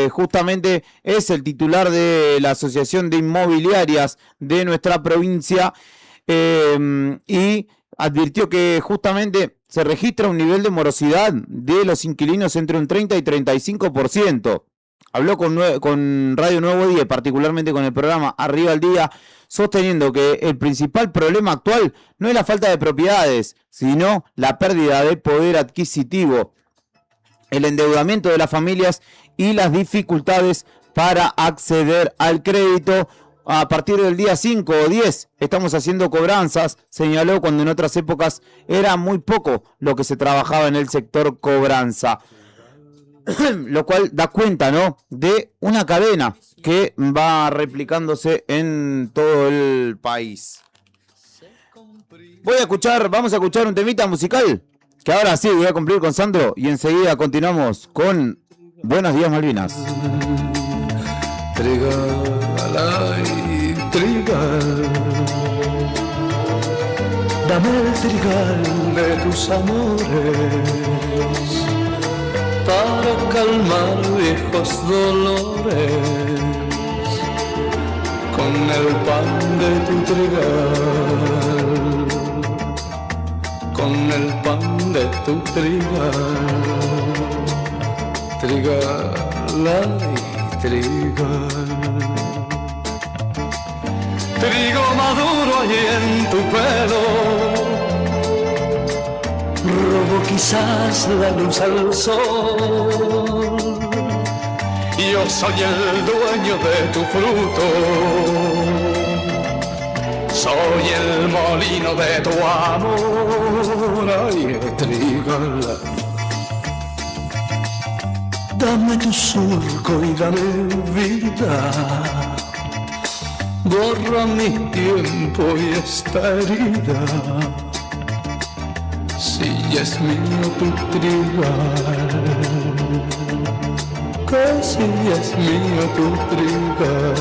justamente es el titular de la Asociación de Inmobiliarias de nuestra provincia, y advirtió que justamente se registra un nivel de morosidad de los inquilinos entre un 30 y 35%. Habló con Radio Nuevo Día, particularmente con el programa Arriba al Día, sosteniendo que el principal problema actual no es la falta de propiedades, sino la pérdida de poder adquisitivo, el endeudamiento de las familias y las dificultades para acceder al crédito. A partir del día 5 o 10 estamos haciendo cobranzas, señaló, cuando en otras épocas era muy poco lo que se trabajaba en el sector cobranza. Lo cual da cuenta, ¿no?, de una cadena que va replicándose en todo el país. Vamos a escuchar un temita musical, que ahora sí voy a cumplir con Sandro, y enseguida continuamos con Buenos Días Malvinas. Trigal, ay, trigal, dame el trigal de tus amores para calmar viejos dolores, con el pan de tu trigal, con el pan de tu trigal, trigal, ay, trigal. Trigo maduro allí en tu pelo, robo quizás la luz al sol. Yo soy el dueño de tu fruto, soy el molino de tu amor. Ay, trigal, dame tu surco y dame vida, borra mi tiempo y esta herida. Si es mío tu trigal, que si es mío tu trigal.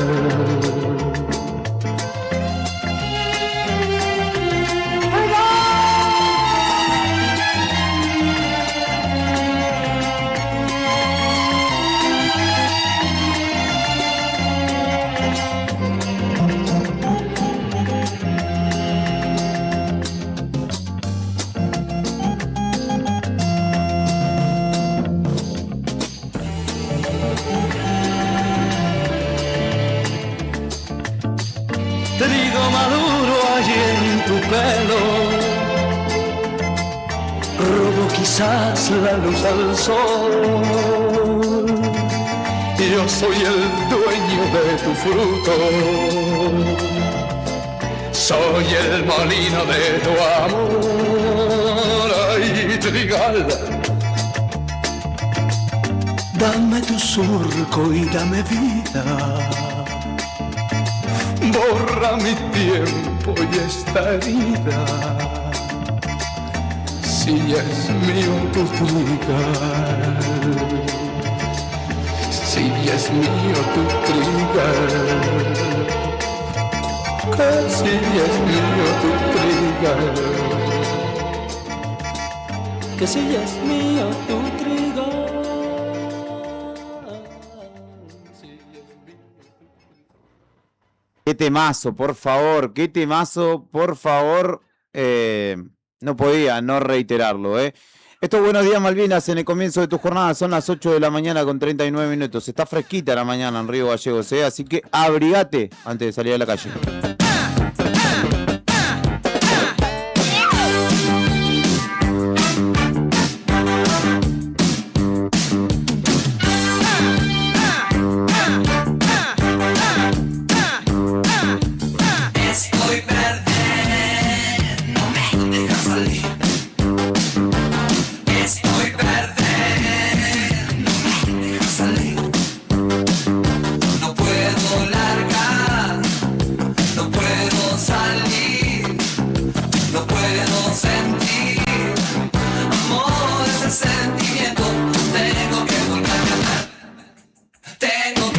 Trigo maduro allí en tu pelo, robo quizás la luz al sol. Yo soy el dueño de tu fruto, soy el molino de tu amor. Ay, trigal, dame tu surco y dame vida, borra mi tiempo y esta herida. Si es mío tu trigal, si es mío tu trigal, que si es mío tu trigal, que si es mío tu trigal. Qué temazo, por favor, qué temazo, por favor. No podía no reiterarlo, ¿eh? Esto es Buenos Días Malvinas en el comienzo de tu jornada. Son las 8 de la mañana con 39 minutos. Está fresquita la mañana en Río Gallegos, ¿eh? Así que abrigate antes de salir a la calle. Tengo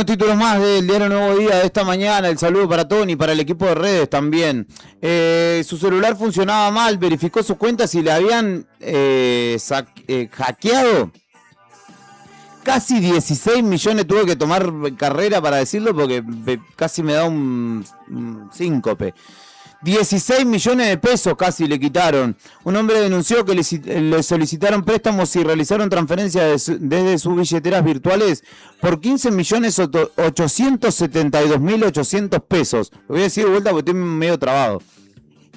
Algunos títulos más del diario Nuevo Día de esta mañana. El saludo para Tony, para el equipo de redes también. Su celular funcionaba mal, verificó sus cuentas y le habían hackeado. Casi 16 millones, tuve que tomar carrera para decirlo porque casi me da un síncope. 16 millones de pesos casi le quitaron. Un hombre denunció que le solicitaron préstamos y realizaron transferencias desde sus billeteras virtuales por 15.872.800 pesos. Lo voy a decir de vuelta porque estoy medio trabado.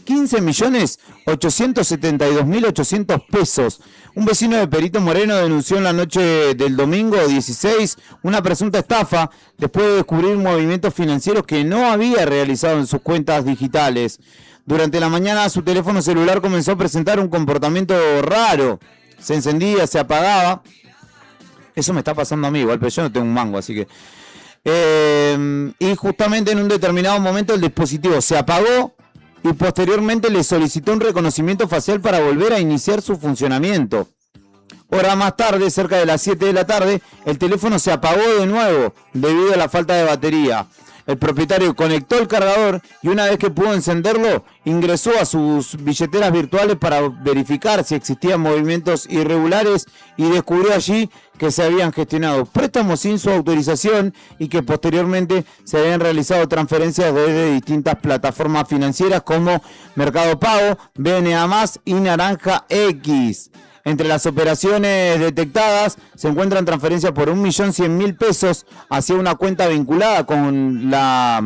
15.872.800 pesos. Un vecino de Perito Moreno denunció en la noche del domingo 16 una presunta estafa después de descubrir movimientos financieros que no había realizado en sus cuentas digitales. Durante la mañana su teléfono celular comenzó a presentar un comportamiento raro. Se encendía, se apagaba. Eso me está pasando a mí, igual, pero yo no tengo un mango, así que... y justamente en un determinado momento el dispositivo se apagó y posteriormente le solicitó un reconocimiento facial para volver a iniciar su funcionamiento. Horas más tarde, cerca de las 7 de la tarde, el teléfono se apagó de nuevo debido a la falta de batería. El propietario conectó el cargador y una vez que pudo encenderlo, ingresó a sus billeteras virtuales para verificar si existían movimientos irregulares y descubrió allí que se habían gestionado préstamos sin su autorización y que posteriormente se habían realizado transferencias desde distintas plataformas financieras como Mercado Pago, BNA+, y Naranja X. Entre las operaciones detectadas se encuentran transferencias por 1.100.000 pesos hacia una cuenta vinculada con la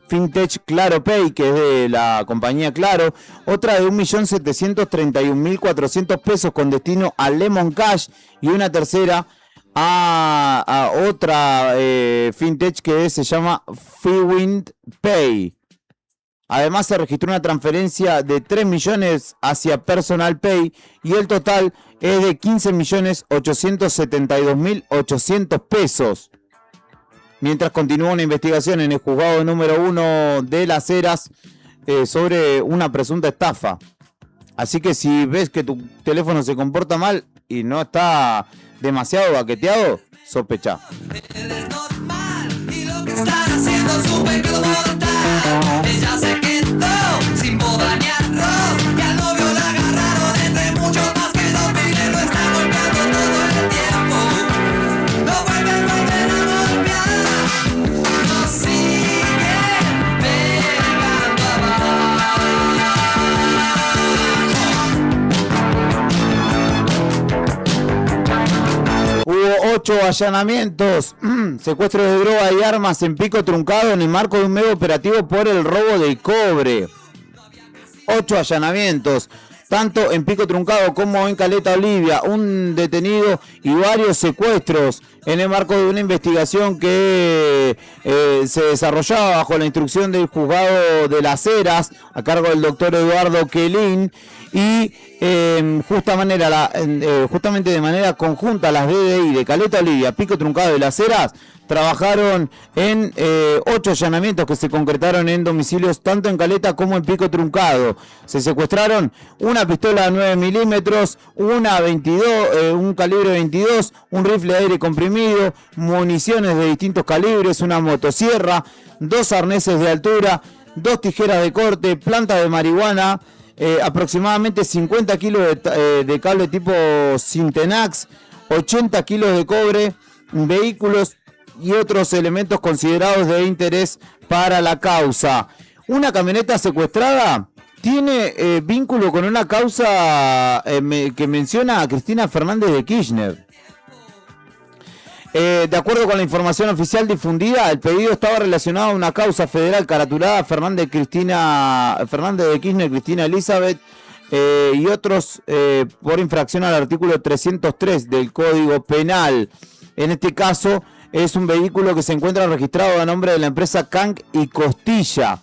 FinTech Claro Pay, que es de la compañía Claro, otra de 1.731.400 pesos con destino a Lemon Cash y una tercera a otra FinTech que se llama Fiwind Pay. Además se registró una transferencia de 3 millones hacia Personal Pay y el total es de 15.872.800 pesos. Mientras continúa una investigación en el juzgado número 1 de Las Heras sobre una presunta estafa. Así que si ves que tu teléfono se comporta mal y no está demasiado baqueteado, sospecha. Es normal y lo que están haciendo es un pecado mortal. Ella se quedó sin boda ni arroz y al novio la agarraron entre muchos más que dos miles. Lo están golpeando todo el tiempo. Lo vuelven a golpear. Nos siguen pegando abajo. Hubo 8 allanamientos, secuestro de droga y armas en Pico Truncado en el marco de un medio operativo por el robo de cobre. 8 allanamientos, tanto en Pico Truncado como en Caleta Olivia, un detenido y varios secuestros en el marco de una investigación que se desarrollaba bajo la instrucción del juzgado de Las Heras, a cargo del doctor Eduardo Quelín, y justamente de manera conjunta las DDI de Caleta Olivia, Pico Truncado y Las Heras trabajaron en 8 allanamientos que se concretaron en domicilios tanto en Caleta como en Pico Truncado. Se secuestraron una pistola de 9 milímetros, una 22, un calibre 22, un rifle de aire comprimido, municiones de distintos calibres, una motosierra, 2 arneses de altura, 2 tijeras de corte, planta de marihuana, aproximadamente 50 kilos de cable tipo Sintenax, 80 kilos de cobre, vehículos y otros elementos considerados de interés para la causa. Una camioneta secuestrada tiene vínculo con una causa que menciona a Cristina Fernández de Kirchner. De acuerdo con la información oficial difundida, el pedido estaba relacionado a una causa federal caratulada Fernández de Kirchner, Cristina Elizabeth y otros por infracción al artículo 303 del Código Penal. En este caso es un vehículo que se encuentra registrado a nombre de la empresa Canc y Costilla.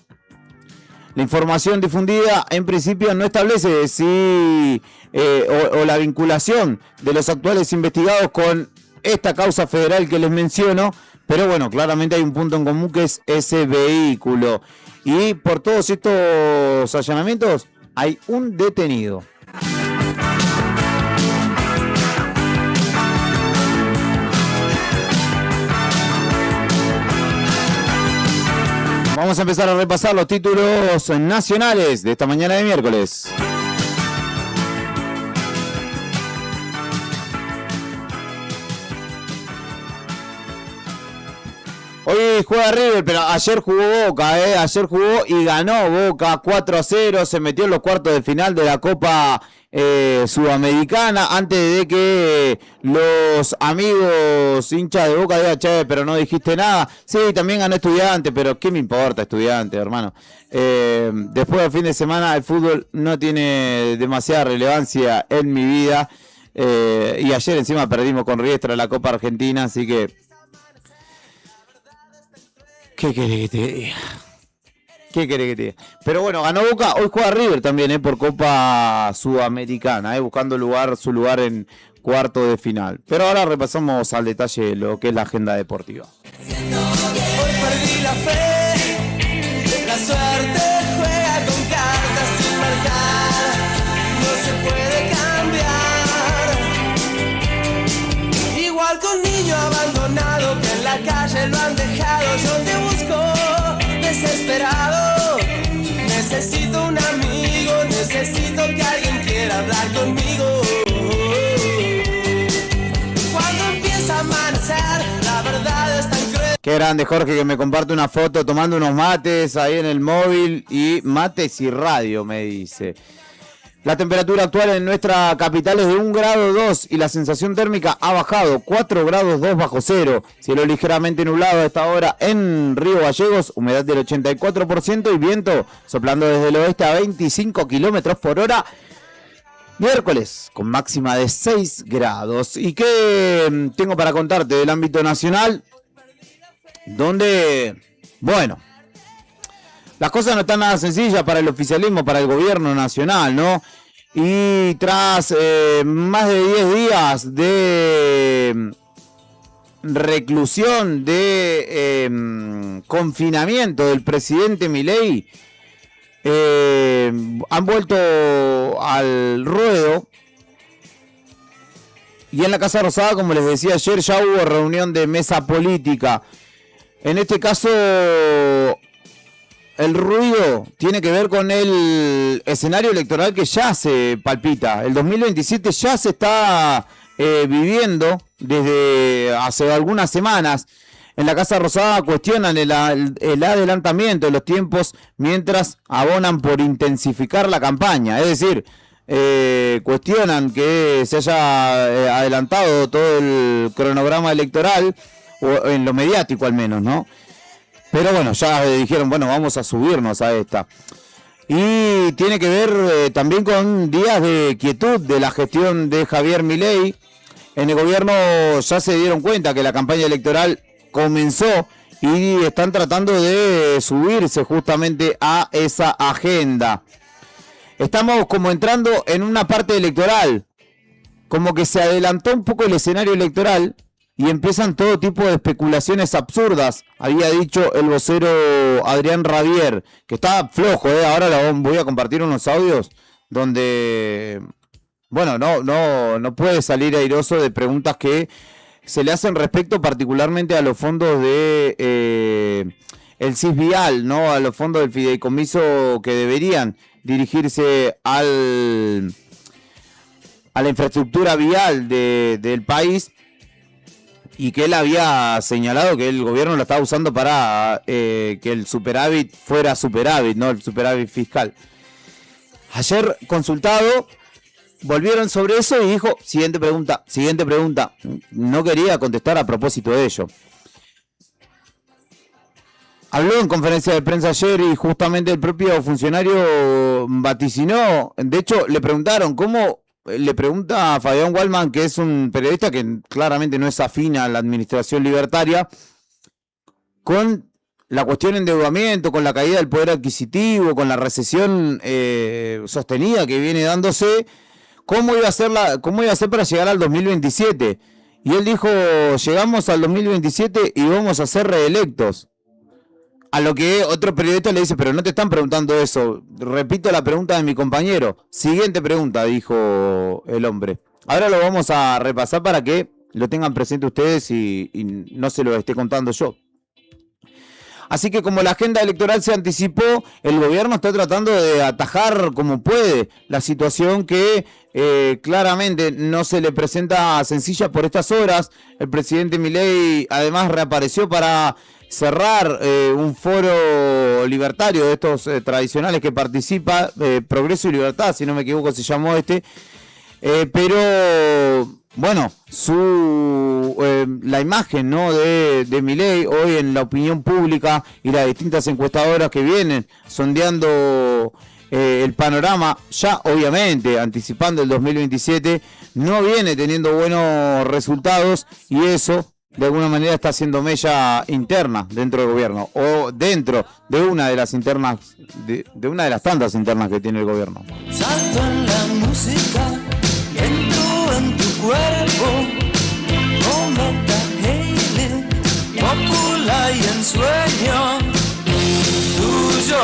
La información difundida en principio no establece si o la vinculación de los actuales investigados con esta causa federal que les menciono, pero bueno, claramente hay un punto en común que es ese vehículo. Y por todos estos allanamientos hay un detenido. Vamos a empezar a repasar los títulos nacionales de esta mañana de miércoles. Hoy juega River, pero ayer jugó Boca, ayer jugó y ganó Boca 4-0, se metió en los cuartos de final de la Copa Sudamericana, antes de que los amigos hinchas de Boca digan, che, pero no dijiste nada. Sí, también ganó Estudiante, pero ¿qué me importa Estudiante, hermano? Después del fin de semana el fútbol no tiene demasiada relevancia en mi vida, y ayer encima perdimos con Riestra la Copa Argentina, así que ¿qué querés que te diga? ¿Qué querés que te diga? Pero bueno, ganó Boca, hoy juega River también, por Copa Sudamericana, buscando su lugar en cuarto de final. Pero ahora repasamos al detalle lo que es la agenda deportiva. Hoy perdí la fe, la suerte juega con cartas sin marcar, no se puede cambiar. Igual con niño abandonado que en la calle lo han dejado, yo te busco desesperado. Necesito un amigo, necesito que alguien quiera hablar conmigo. Cuando empieza a amanecer, la verdad es tan cruel. Qué grande Jorge, que me comparte una foto tomando unos mates ahí en el móvil, y mates y radio, me dice. La temperatura actual en nuestra capital es de 1,2 grados y la sensación térmica ha bajado 4,2 grados bajo cero. Cielo ligeramente nublado a esta hora en Río Gallegos, humedad del 84% y viento soplando desde el oeste a 25 kilómetros por hora. Miércoles con máxima de 6 grados. ¿Y qué tengo para contarte del ámbito nacional? Donde, bueno, las cosas no están nada sencillas para el oficialismo, para el gobierno nacional, ¿no? Y tras más de 10 días de reclusión, de confinamiento del presidente Milei, han vuelto al ruedo. Y en la Casa Rosada, como les decía ayer, ya hubo reunión de mesa política. En este caso, el ruido tiene que ver con el escenario electoral que ya se palpita. El 2027 ya se está viviendo desde hace algunas semanas. En la Casa Rosada cuestionan el adelantamiento de los tiempos mientras abonan por intensificar la campaña. Es decir, cuestionan que se haya adelantado todo el cronograma electoral, o en lo mediático al menos, ¿no? Pero bueno, ya dijeron, bueno, vamos a subirnos a esta. Y tiene que ver también con días de quietud de la gestión de Javier Milei. En el gobierno ya se dieron cuenta que la campaña electoral comenzó y están tratando de subirse justamente a esa agenda. Estamos como entrando en una parte electoral, como que se adelantó un poco el escenario electoral y empiezan todo tipo de especulaciones absurdas. Había dicho el vocero Adrián Rabier, que está flojo, ahora voy a compartir unos audios donde, bueno, no puede salir airoso de preguntas que se le hacen respecto particularmente a los fondos de el CIS Vial, ¿no? A los fondos del fideicomiso que deberían dirigirse a la infraestructura vial del país, y que él había señalado que el gobierno lo estaba usando para que el superávit fuera superávit, no el superávit fiscal. Ayer consultado, volvieron sobre eso y dijo, siguiente pregunta. No quería contestar a propósito de ello. Habló en conferencia de prensa ayer y justamente el propio funcionario vaticinó. De hecho, le preguntaron cómo. Le pregunta a Fabián Waldman, que es un periodista que claramente no es afín a la administración libertaria, con la cuestión de endeudamiento, con la caída del poder adquisitivo, con la recesión sostenida que viene dándose, ¿cómo iba a ser para llegar al 2027? Y él dijo, llegamos al 2027 y vamos a ser reelectos. A lo que otro periodista le dice, pero no te están preguntando eso. Repito la pregunta de mi compañero. Siguiente pregunta, dijo el hombre. Ahora lo vamos a repasar para que lo tengan presente ustedes y no se lo esté contando yo. Así que como la agenda electoral se anticipó, el gobierno está tratando de atajar como puede la situación que claramente no se le presenta sencilla por estas horas. El presidente Milei además reapareció para cerrar un foro libertario de estos tradicionales que participa, Progreso y Libertad, si no me equivoco se llamó pero bueno, la imagen, ¿no?, de Milei hoy en la opinión pública y las distintas encuestadoras que vienen sondeando el panorama, ya obviamente anticipando el 2027, no viene teniendo buenos resultados, y eso de alguna manera está haciendo mella interna dentro del gobierno, o dentro de una de las internas, de una de las tantas internas que tiene el gobierno. Salto en la música, entro en tu cuerpo, cometa Halley, popular y ensueño, tuyo,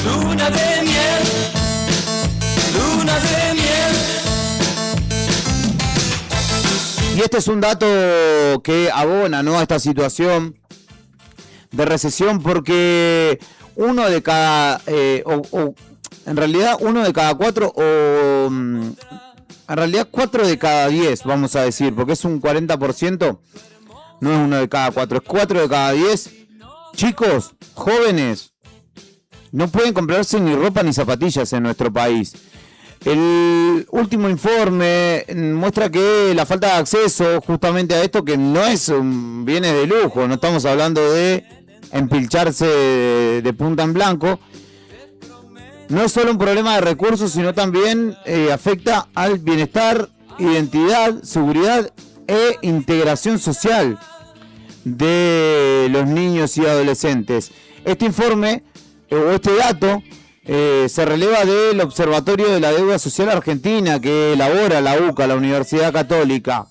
luna de miel, luna de miel. Y este es un dato que abona, ¿no?, a esta situación de recesión, porque uno de cada, en realidad 1 de cada 4, en realidad 4 de cada 10, vamos a decir, porque es un 40%, no es 1 de cada 4, es 4 de cada 10 chicos, jóvenes, no pueden comprarse ni ropa ni zapatillas en nuestro país. El último informe muestra que la falta de acceso justamente a esto, que no es un bienes de lujo, no estamos hablando de empilcharse de punta en blanco, no es solo un problema de recursos, sino también afecta al bienestar, identidad, seguridad e integración social de los niños y adolescentes. Este informe, o este dato, se releva del Observatorio de la Deuda Social Argentina, que elabora la UCA, la Universidad Católica,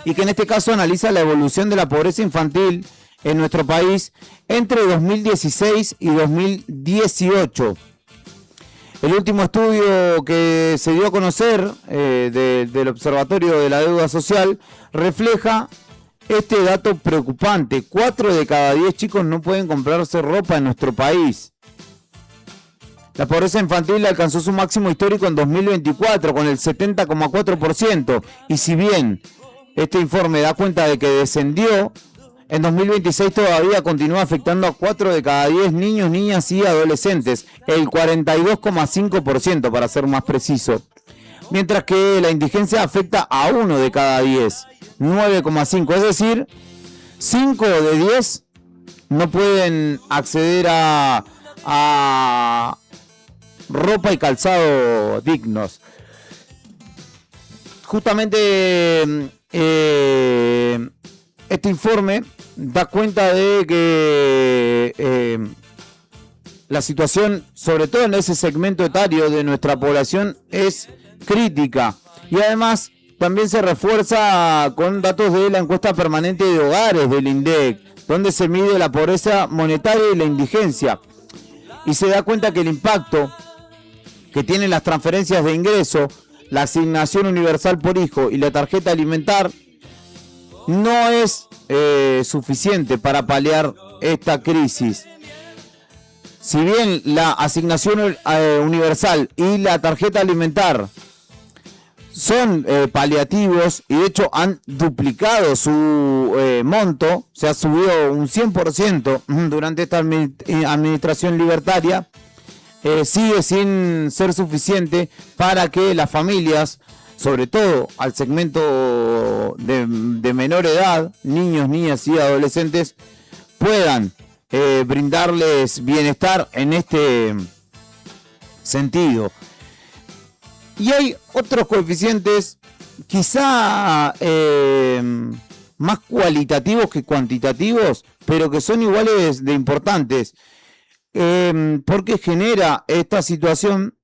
y que en este caso analiza la evolución de la pobreza infantil en nuestro país entre 2016 y 2018. El último estudio que se dio a conocer del Observatorio de la Deuda Social refleja este dato preocupante: 4 de cada 10 chicos no pueden comprarse ropa en nuestro país. La pobreza infantil alcanzó su máximo histórico en 2024 con el 70,4%, y si bien este informe da cuenta de que descendió, en 2026 todavía continúa afectando a 4 de cada 10 niños, niñas y adolescentes, el 42,5% para ser más preciso, mientras que la indigencia afecta a 1 de cada 10, 9,5%, es decir, 5 de 10 no pueden acceder a ropa y calzado dignos. Justamente este informe da cuenta de que la situación, sobre todo en ese segmento etario de nuestra población, es crítica, y además también se refuerza con datos de la encuesta permanente de hogares del INDEC, donde se mide la pobreza monetaria y la indigencia, y se da cuenta que el impacto que tienen las transferencias de ingreso, la asignación universal por hijo y la tarjeta alimentar no es suficiente para paliar esta crisis. Si bien la asignación universal y la tarjeta alimentar son paliativos, y de hecho han duplicado su monto, se ha subido un 100% durante esta administración libertaria, sigue sin ser suficiente para que las familias, sobre todo al segmento de menor edad, niños, niñas y adolescentes, puedan brindarles bienestar en este sentido. Y hay otros coeficientes quizá más cualitativos que cuantitativos, pero que son iguales de importantes, porque genera esta situación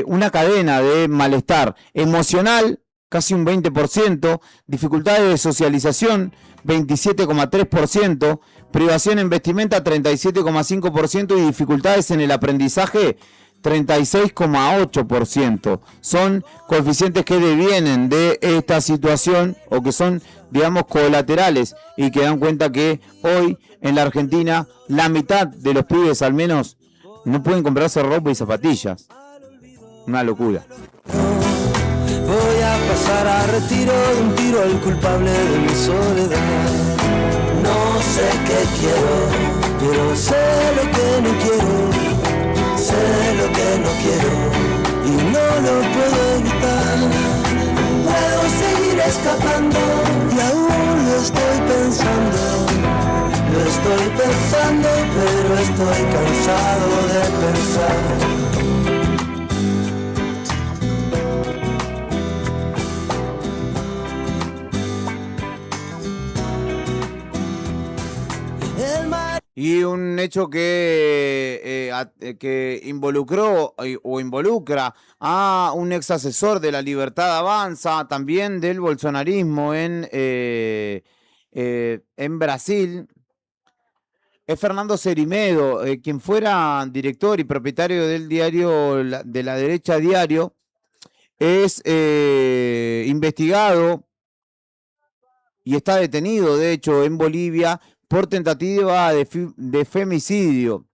una cadena de malestar emocional, casi un 20%, dificultades de socialización, 27,3%, privación en vestimenta, 37,5%, y dificultades en el aprendizaje, 36,8%. Son coeficientes que devienen de esta situación o que son, digamos, colaterales y que dan cuenta que hoy en la Argentina la mitad de los pibes al menos no pueden comprarse ropa y zapatillas. Una locura. Voy a pasar a retiro de un tiro al culpable de mi soledad. No sé qué quiero, pero sé lo que no quiero. Sé lo que no quiero y no lo puedo evitar. Puedo seguir escapando y aún lo estoy pensando. Lo estoy pensando, pero estoy cansado de pensar. Y un hecho que involucró o involucra a un ex asesor de la Libertad Avanza, también del bolsonarismo en Brasil, es Fernando Cerimedo, quien fuera director y propietario del diario de la derecha Diario, es investigado y está detenido, de hecho, en Bolivia por tentativa de femicidio.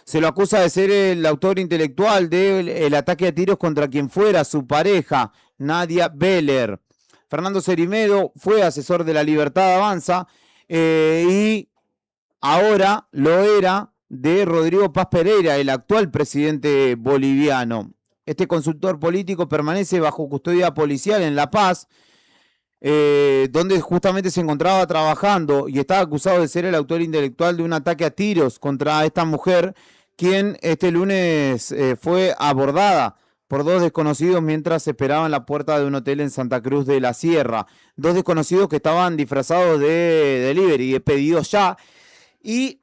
Se lo acusa de ser el autor intelectual del ataque a tiros contra quien fuera su pareja, Nadia Beller. Fernando Cerimedo fue asesor de la Libertad Avanza y ahora lo era de Rodrigo Paz Pereira, el actual presidente boliviano. Este consultor político permanece bajo custodia policial en La Paz, donde justamente se encontraba trabajando y estaba acusado de ser el autor intelectual de un ataque a tiros contra esta mujer, quien este lunes fue abordada por dos desconocidos mientras esperaban en la puerta de un hotel en Santa Cruz de la Sierra. Dos desconocidos que estaban disfrazados de delivery, de pedidos ya, y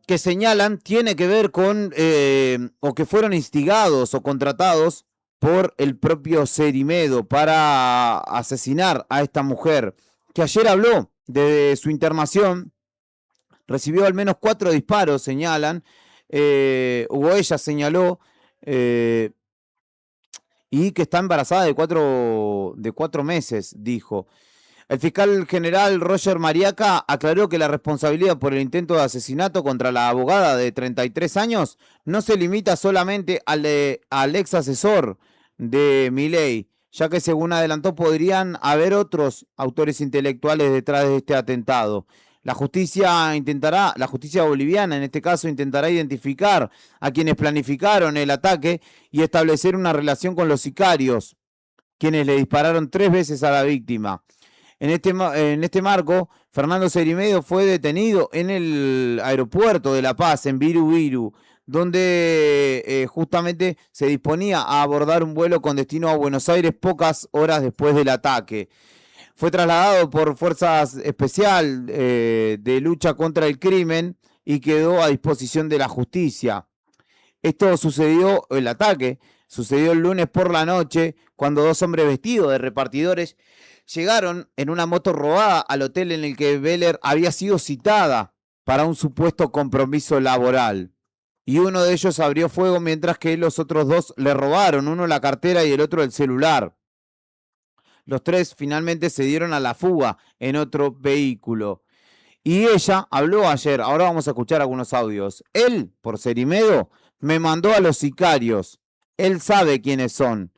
que señalan tiene que ver con, o que fueron instigados o contratados por el propio Cerimedo para asesinar a esta mujer, que ayer habló de su internación, recibió al menos 4 disparos, señalan, o ella señaló, y que está embarazada de 4 meses, dijo. El fiscal general Roger Mariaca aclaró que la responsabilidad por el intento de asesinato contra la abogada de 33 años no se limita solamente al ex asesor de Milei, ya que según adelantó podrían haber otros autores intelectuales detrás de este atentado. La justicia boliviana en este caso intentará identificar a quienes planificaron el ataque y establecer una relación con los sicarios, quienes le dispararon 3 veces a la víctima. En este marco, Fernando Cerimedo fue detenido en el aeropuerto de La Paz, en Viru Viru, donde justamente se disponía a abordar un vuelo con destino a Buenos Aires pocas horas después del ataque. Fue trasladado por fuerzas especiales de lucha contra el crimen y quedó a disposición de la justicia. El ataque sucedió el lunes por la noche, cuando 2 hombres vestidos de repartidores llegaron en una moto robada al hotel en el que Beller había sido citada para un supuesto compromiso laboral. Y uno de ellos abrió fuego mientras que los otros 2 le robaron, uno la cartera y el otro el celular. Los 3 finalmente se dieron a la fuga en otro vehículo. Y ella habló ayer, ahora vamos a escuchar algunos audios. Él, por Cerimedo, me mandó a los sicarios. Él sabe quiénes son.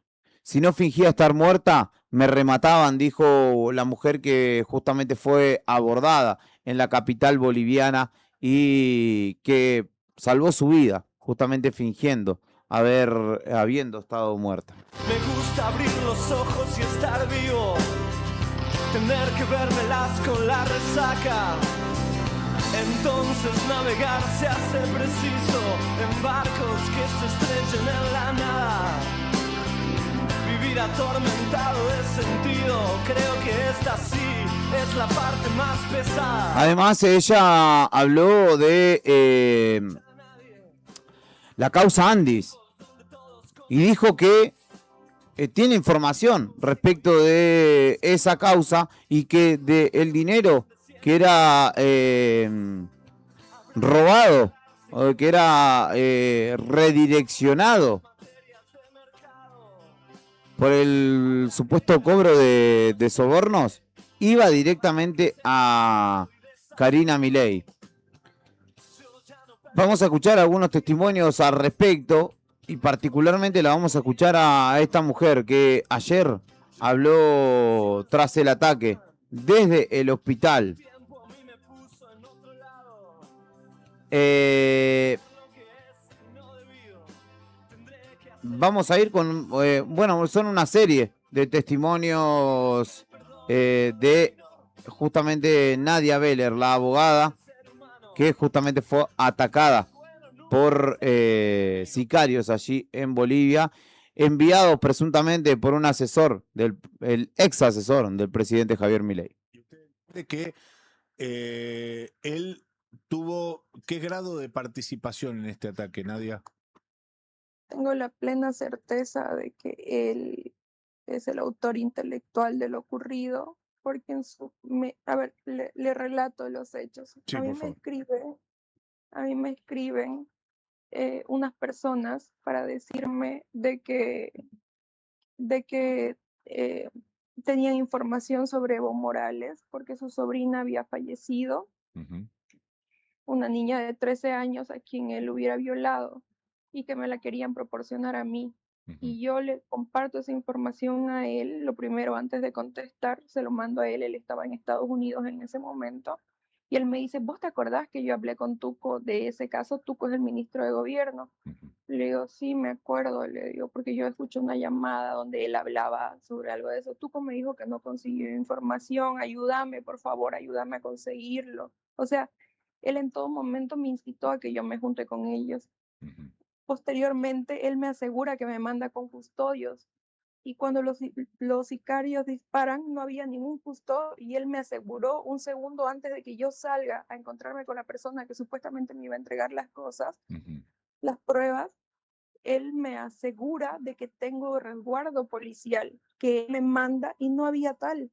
Si no fingía estar muerta, me remataban, dijo la mujer que justamente fue abordada en la capital boliviana y que salvó su vida, justamente fingiendo habiendo estado muerta. Me gusta abrir los ojos y estar vivo, tener que vérmelas con la resaca. Entonces navegar se hace preciso en barcos que se estrellen en la nada. Vivir atormentado de sentido, creo que esta sí es la parte más pesada. Además, ella habló de la causa Andis y dijo que tiene información respecto de esa causa y que el dinero que era robado o de que era redireccionado por el supuesto cobro de sobornos, iba directamente a Karina Milei. Vamos a escuchar algunos testimonios al respecto y particularmente la vamos a escuchar a esta mujer que ayer habló tras el ataque desde el hospital. Vamos a ir con, bueno, son una serie de testimonios de justamente Nadia Beller, la abogada, que justamente fue atacada por sicarios allí en Bolivia, enviados presuntamente por un asesor, el ex asesor del presidente Javier Milei. ¿Y usted cree que él tuvo qué grado de participación en este ataque, Nadia? Tengo la plena certeza de que él es el autor intelectual de lo ocurrido, porque a ver, le relato los hechos. Sí, A mí por me favor. escriben unas personas para decirme de que tenían información sobre Evo Morales, porque su sobrina había fallecido, una niña de 13 años a quien él hubiera violado, y que me la querían proporcionar a mí. Y yo le comparto esa información a él, lo primero antes de contestar, se lo mando a él, él estaba en Estados Unidos en ese momento, y él me dice, ¿vos te acordás que yo hablé con Tuco de ese caso? Tuco es el ministro de gobierno. Le digo, sí, me acuerdo, le digo, porque yo escuché una llamada donde él hablaba sobre algo de eso. Tuco me dijo que no consiguió información, ayúdame, por favor, ayúdame a conseguirlo. O sea, él en todo momento me incitó a que yo me junte con ellos. Posteriormente, él me asegura que me manda con custodios. Y cuando los sicarios disparan, no había ningún custodio y él me aseguró un segundo antes de que yo salga a encontrarme con la persona que supuestamente me iba a entregar las cosas, las pruebas, él me asegura de que tengo resguardo policial, que él me manda y no había tal.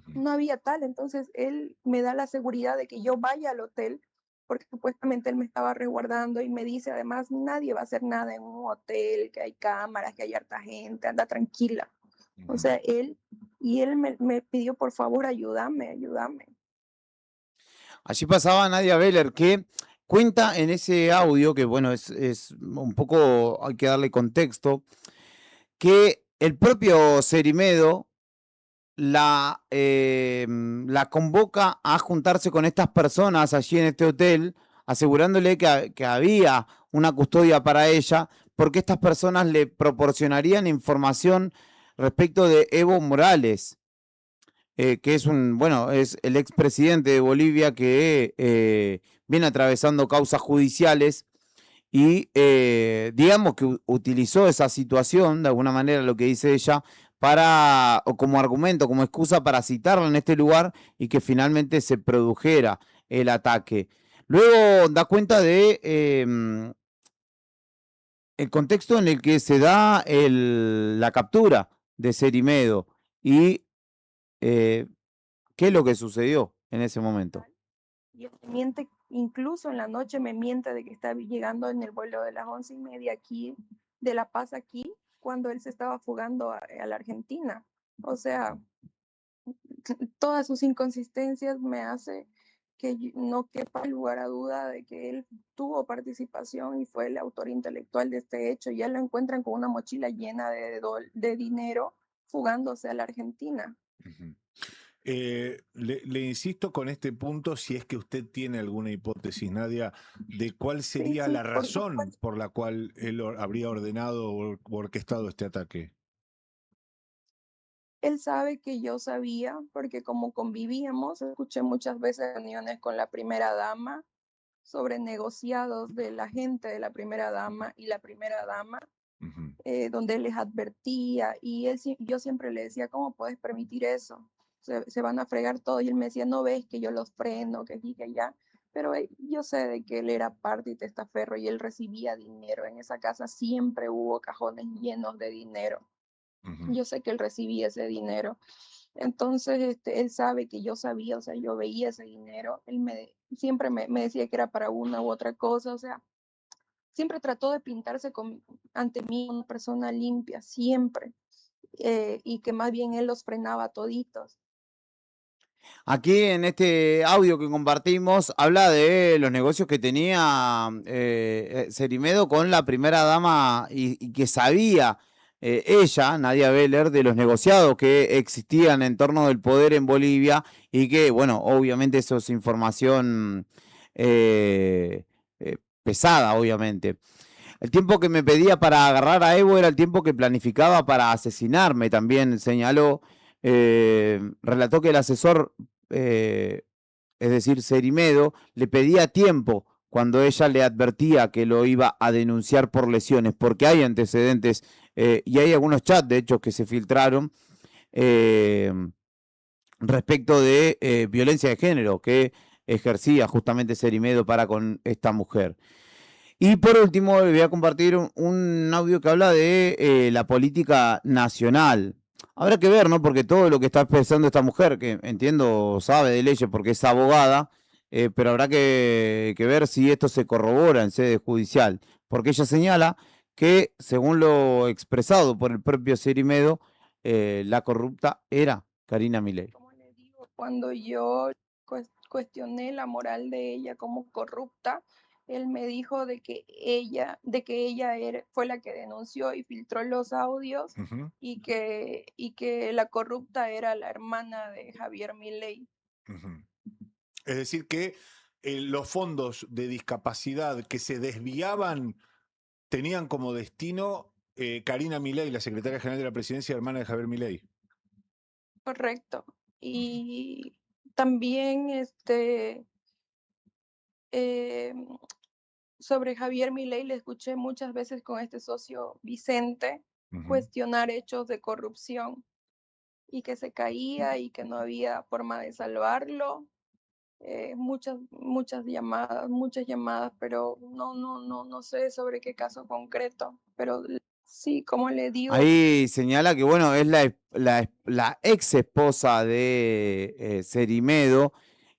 No había tal, entonces él me da la seguridad de que yo vaya al hotel, porque supuestamente él me estaba resguardando y me dice además, nadie va a hacer nada en un hotel, que hay cámaras, que hay harta gente, anda tranquila. O sea, él me pidió, por favor, ayúdame. Allí pasaba Nadia Beller, que cuenta en ese audio, que bueno, es un poco, hay que darle contexto, que el propio Cerimedo la convoca a juntarse con estas personas allí en este hotel, asegurándole que había una custodia para ella, porque estas personas le proporcionarían información respecto de Evo Morales, que es es el expresidente de Bolivia que viene atravesando causas judiciales y digamos que utilizó esa situación, de alguna manera lo que dice ella, o como argumento, como excusa para citarla en este lugar y que finalmente se produjera el ataque. Luego da cuenta de el contexto en el que se da la captura de Cerimedo y qué es lo que sucedió en ese momento. Y él me miente, incluso en la noche me miente de que está llegando en el vuelo de las 11:30 aquí, de La Paz aquí, cuando él se estaba fugando a la Argentina. O sea, todas sus inconsistencias me hace que no quepa lugar a duda de que él tuvo participación y fue el autor intelectual de este hecho. Ya lo encuentran con una mochila llena de dinero fugándose a la Argentina. Le insisto con este punto, si es que usted tiene alguna hipótesis, Nadia, de cuál sería Sí, la razón por la cual él habría ordenado o orquestado este ataque. Él sabe que yo sabía, porque como convivíamos, escuché muchas veces reuniones con la primera dama sobre negociados de la gente de la primera dama y la primera dama, donde él les advertía y yo siempre le decía, ¿cómo puedes permitir eso? Se van a fregar todo, y él me decía, no ves que yo los freno, que aquí, que allá, pero yo sé de que él era parte y testaferro y él recibía dinero. En esa casa siempre hubo cajones llenos de dinero. Yo sé que él recibía ese dinero. Entonces, él sabe que yo sabía, o sea, yo veía ese dinero. Él siempre me decía que era para una u otra cosa, o sea, siempre trató de pintarse ante mí una persona limpia, siempre, y que más bien él los frenaba toditos. Aquí en este audio que compartimos habla de los negocios que tenía Cerimedo con la primera dama y que sabía ella, Nadia Beller, de los negociados que existían en torno del poder en Bolivia y que, bueno, obviamente eso es información pesada, obviamente. El tiempo que me pedía para agarrar a Evo era el tiempo que planificaba para asesinarme, también señaló. Relató que el asesor, es decir, Cerimedo, le pedía tiempo cuando ella le advertía que lo iba a denunciar por lesiones, porque hay antecedentes y hay algunos chats, de hecho, que se filtraron respecto de violencia de género que ejercía justamente Cerimedo para con esta mujer. Y por último, le voy a compartir un audio que habla de la política nacional. Habrá que ver, ¿no? Porque todo lo que está expresando esta mujer, que entiendo sabe de leyes porque es abogada, pero habrá que ver si esto se corrobora en sede judicial. Porque ella señala que, según lo expresado por el propio Cerimedo, la corrupta era Karina Milei. Como le digo, cuando yo cuestioné la moral de ella como corrupta, él me dijo de que ella fue la que denunció y filtró los audios y que la corrupta era la hermana de Javier Milei. Es decir, que los fondos de discapacidad que se desviaban tenían como destino Karina Milei, la secretaria general de la presidencia, hermana de Javier Milei. Correcto. Y también sobre Javier Milei le escuché muchas veces con este socio Vicente cuestionar hechos de corrupción y que se caía y que no había forma de salvarlo. Muchas llamadas, pero no sé sobre qué caso concreto, pero sí, como le digo. Ahí señala que, bueno, es la ex esposa de Cerimedo,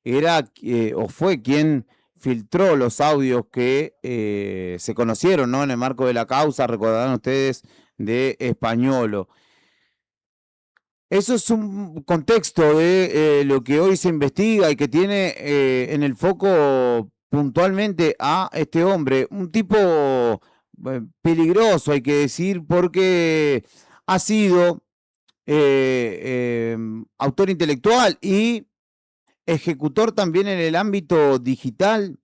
era o fue quien filtró los audios que se conocieron, ¿no? En el marco de la causa, recordarán ustedes, de Españolo. Eso es un contexto de lo que hoy se investiga y que tiene en el foco puntualmente a este hombre, un tipo peligroso, hay que decir, porque ha sido autor intelectual y ejecutor también en el ámbito digital,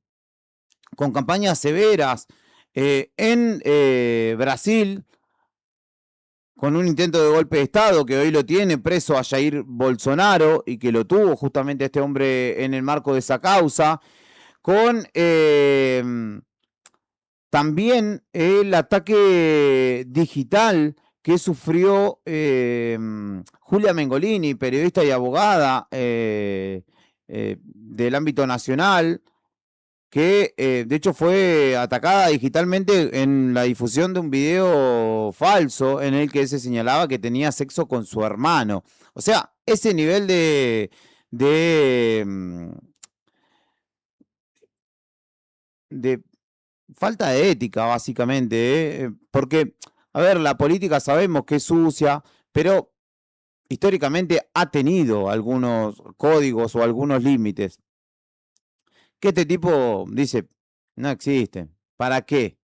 con campañas severas en Brasil, con un intento de golpe de Estado que hoy lo tiene preso a Jair Bolsonaro y que lo tuvo justamente este hombre en el marco de esa causa, con también el ataque digital que sufrió Julia Mengolini, periodista y abogada del ámbito nacional, que de hecho fue atacada digitalmente en la difusión de un video falso en el que se señalaba que tenía sexo con su hermano. O sea, ese nivel de falta de ética, básicamente, porque, a ver, la política sabemos que es sucia, pero históricamente ha tenido algunos códigos o algunos límites que este tipo dice, no existen. ¿Para qué?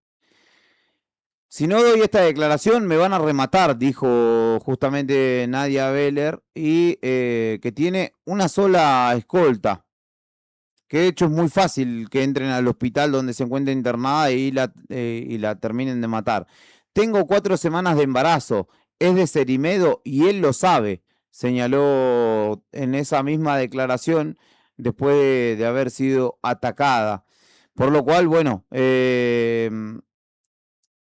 Si no doy esta declaración me van a rematar, dijo justamente Nadia Beller, y que tiene una sola escolta, que de hecho es muy fácil que entren al hospital donde se encuentra internada y la terminen de matar. Tengo 4 semanas de embarazo, es de Cerimedo y él lo sabe, señaló en esa misma declaración después de haber sido atacada. Por lo cual, bueno,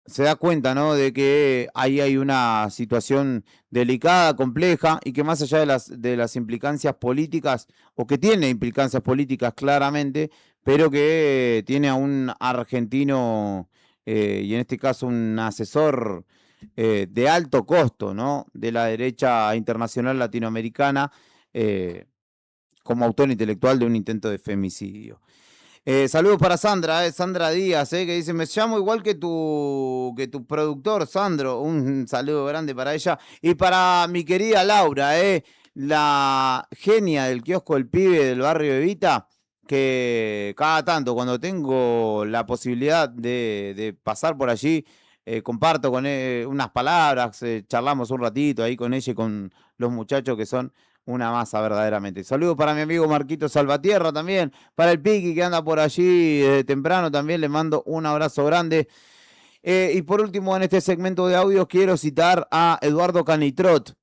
se da cuenta, ¿no?, de que ahí hay una situación delicada, compleja, y que más allá de las implicancias políticas, o que tiene implicancias políticas claramente, pero que tiene a un argentino, y en este caso un asesor de alto costo, ¿no?, de la derecha internacional latinoamericana, como autor intelectual de un intento de femicidio. Saludos para Sandra, Sandra Díaz, que dice, me llamo igual que tu productor, Sandro. Un saludo grande para ella. Y para mi querida Laura, la genia del kiosco El Pibe del barrio Evita, que cada tanto, cuando tengo la posibilidad de pasar por allí, comparto con unas palabras, charlamos un ratito ahí con ella y con los muchachos que son una masa verdaderamente. Saludos para mi amigo Marquito Salvatierra también, para el Piqui que anda por allí temprano también, le mando un abrazo grande. Y por último, en este segmento de audios quiero citar a Eduardo Canitrot,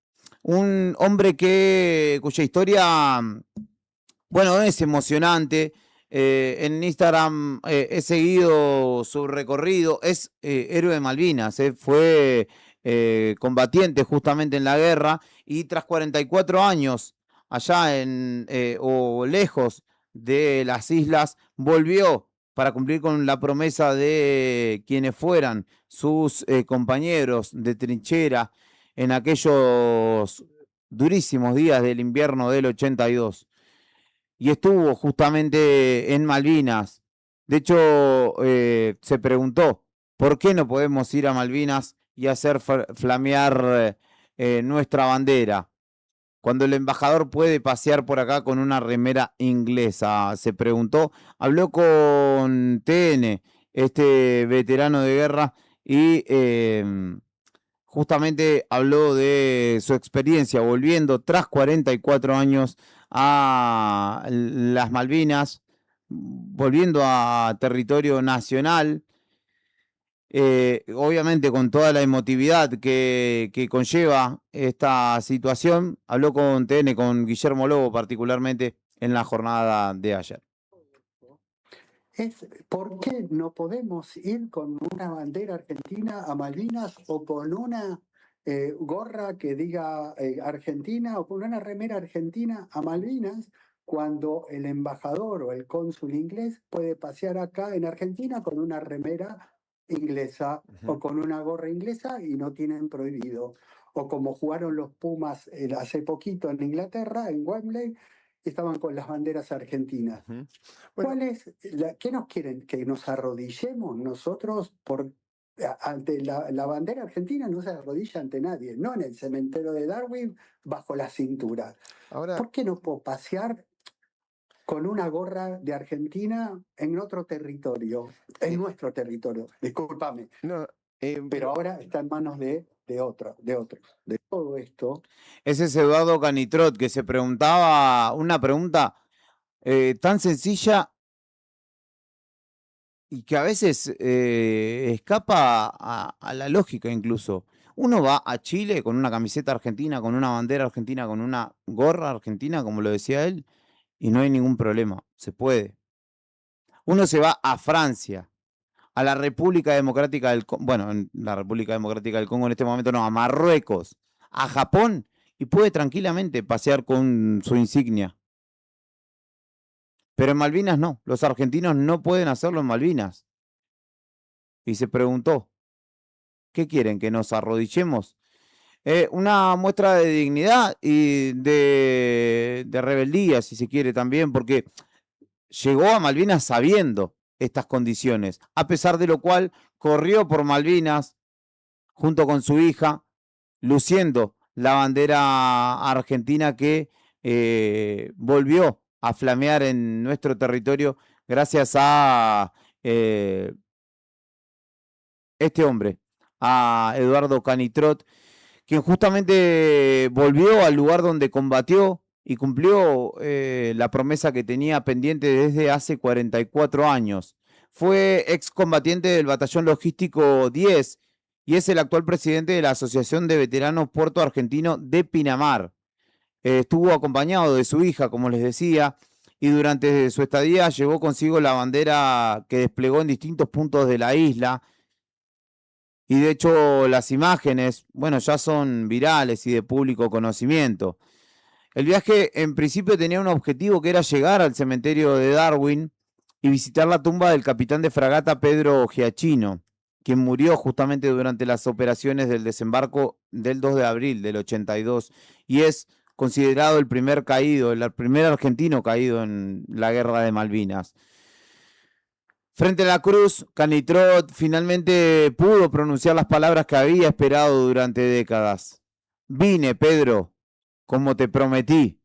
un hombre cuya historia, bueno, es emocionante. En Instagram he seguido su recorrido, es héroe de Malvinas, fue combatiente justamente en la guerra y tras 44 años allá o lejos de las islas, volvió para cumplir con la promesa de quienes fueran sus compañeros de trinchera en aquellos durísimos días del invierno del 82. Y estuvo justamente en Malvinas. De hecho, se preguntó, ¿por qué no podemos ir a Malvinas y hacer flamear nuestra bandera? Cuando el embajador puede pasear por acá con una remera inglesa, se preguntó. Habló con TN, este veterano de guerra, y justamente habló de su experiencia volviendo tras 44 años a las Malvinas, volviendo a territorio nacional, obviamente con toda la emotividad que conlleva esta situación. Habló con TN, con Guillermo Lobo particularmente en la jornada de ayer. Es ¿por qué no podemos ir con una bandera argentina a Malvinas o con una gorra que diga Argentina o con una remera argentina a Malvinas cuando el embajador o el cónsul inglés puede pasear acá en Argentina con una remera inglesa o con una gorra inglesa y no tienen prohibido? O como jugaron los Pumas hace poquito en Inglaterra, en Wembley, estaban con las banderas argentinas. Bueno, ¿qué nos quieren? ¿Que nos arrodillemos nosotros ante la bandera argentina? No se arrodilla ante nadie, no en el cementerio de Darwin, bajo la cintura. Ahora, ¿por qué no puedo pasear con una gorra de Argentina en otro territorio? En nuestro territorio, discúlpame. No, pero ahora está en manos de otros. De todo esto. Ese es Eduardo Canitrot, que se preguntaba una pregunta tan sencilla y que a veces escapa a la lógica incluso. Uno va a Chile con una camiseta argentina, con una bandera argentina, con una gorra argentina, como lo decía él, y no hay ningún problema, se puede. Uno se va a Francia, a la República Democrática del Congo, bueno, en la República Democrática del Congo en este momento no, a Marruecos, a Japón, y puede tranquilamente pasear con su insignia. Pero en Malvinas no, los argentinos no pueden hacerlo en Malvinas. Y se preguntó, ¿qué quieren? ¿Que nos arrodillemos? Una muestra de dignidad y de rebeldía, si se quiere también, porque llegó a Malvinas sabiendo estas condiciones, a pesar de lo cual corrió por Malvinas junto con su hija, luciendo la bandera argentina que volvió a flamear en nuestro territorio gracias a este hombre, a Eduardo Canitrot, quien justamente volvió al lugar donde combatió y cumplió la promesa que tenía pendiente desde hace 44 años. Fue excombatiente del Batallón Logístico 10 y es el actual presidente de la Asociación de Veteranos Puerto Argentino de Pinamar. Estuvo acompañado de su hija, como les decía, y durante su estadía llevó consigo la bandera que desplegó en distintos puntos de la isla. Y de hecho las imágenes, bueno, ya son virales y de público conocimiento. El viaje en principio tenía un objetivo que era llegar al cementerio de Darwin y visitar la tumba del capitán de fragata Pedro Giachino, quien murió justamente durante las operaciones del desembarco del 2 de abril del 82 y es considerado el primer argentino caído en la guerra de Malvinas. Frente a la cruz, Canitrot finalmente pudo pronunciar las palabras que había esperado durante décadas. Vine, Pedro, como te prometí.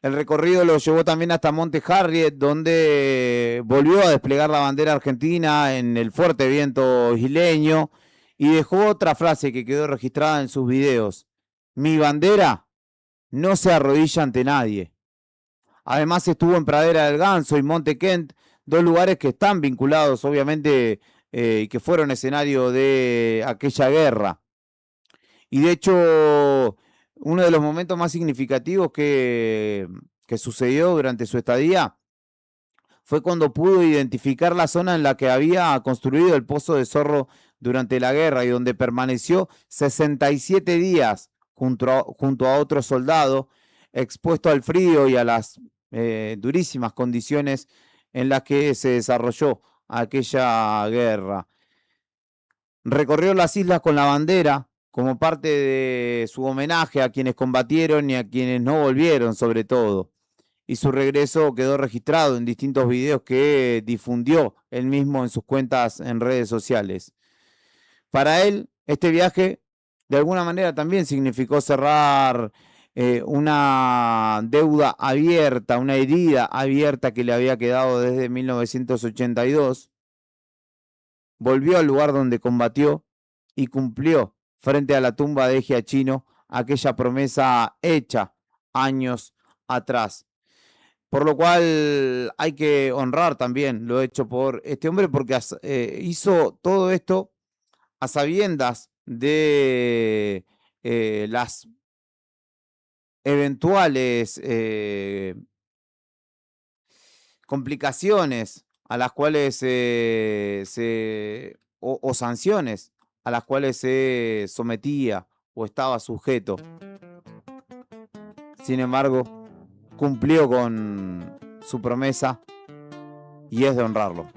El recorrido lo llevó también hasta Monte Harriet, donde volvió a desplegar la bandera argentina en el fuerte viento isleño y dejó otra frase que quedó registrada en sus videos. Mi bandera no se arrodilla ante nadie. Además estuvo en Pradera del Ganso y Monte Kent, dos lugares que están vinculados, obviamente, y que fueron escenario de aquella guerra. Y de hecho, uno de los momentos más significativos que sucedió durante su estadía fue cuando pudo identificar la zona en la que había construido el Pozo de Zorro durante la guerra y donde permaneció 67 días junto a otro soldado, expuesto al frío y a las durísimas condiciones en las que se desarrolló aquella guerra. Recorrió las islas con la bandera como parte de su homenaje a quienes combatieron y a quienes no volvieron, sobre todo. Y su regreso quedó registrado en distintos videos que difundió él mismo en sus cuentas en redes sociales. Para él, este viaje de alguna manera también significó cerrar una deuda abierta, una herida abierta que le había quedado desde 1982. Volvió al lugar donde combatió y cumplió frente a la tumba de Giachino aquella promesa hecha años atrás. Por lo cual hay que honrar también lo hecho por este hombre, porque hizo todo esto a sabiendas de las eventuales complicaciones a las cuales o sanciones a las cuales se sometía o estaba sujeto. Sin embargo, cumplió con su promesa y es de honrarlo.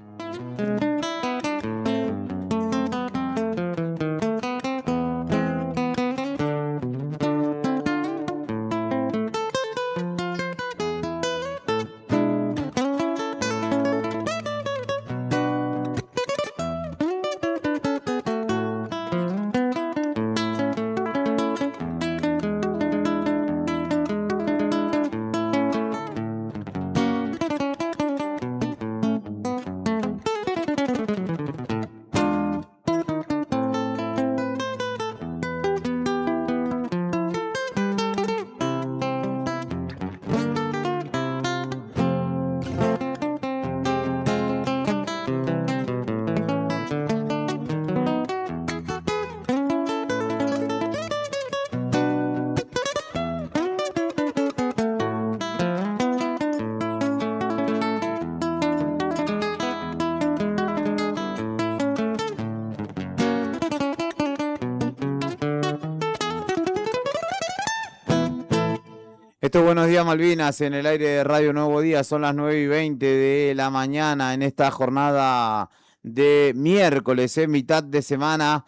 Esto es Buenos Días Malvinas en el aire de Radio Nuevo Día. Son las 9:20 de la mañana en esta jornada de miércoles, mitad de semana.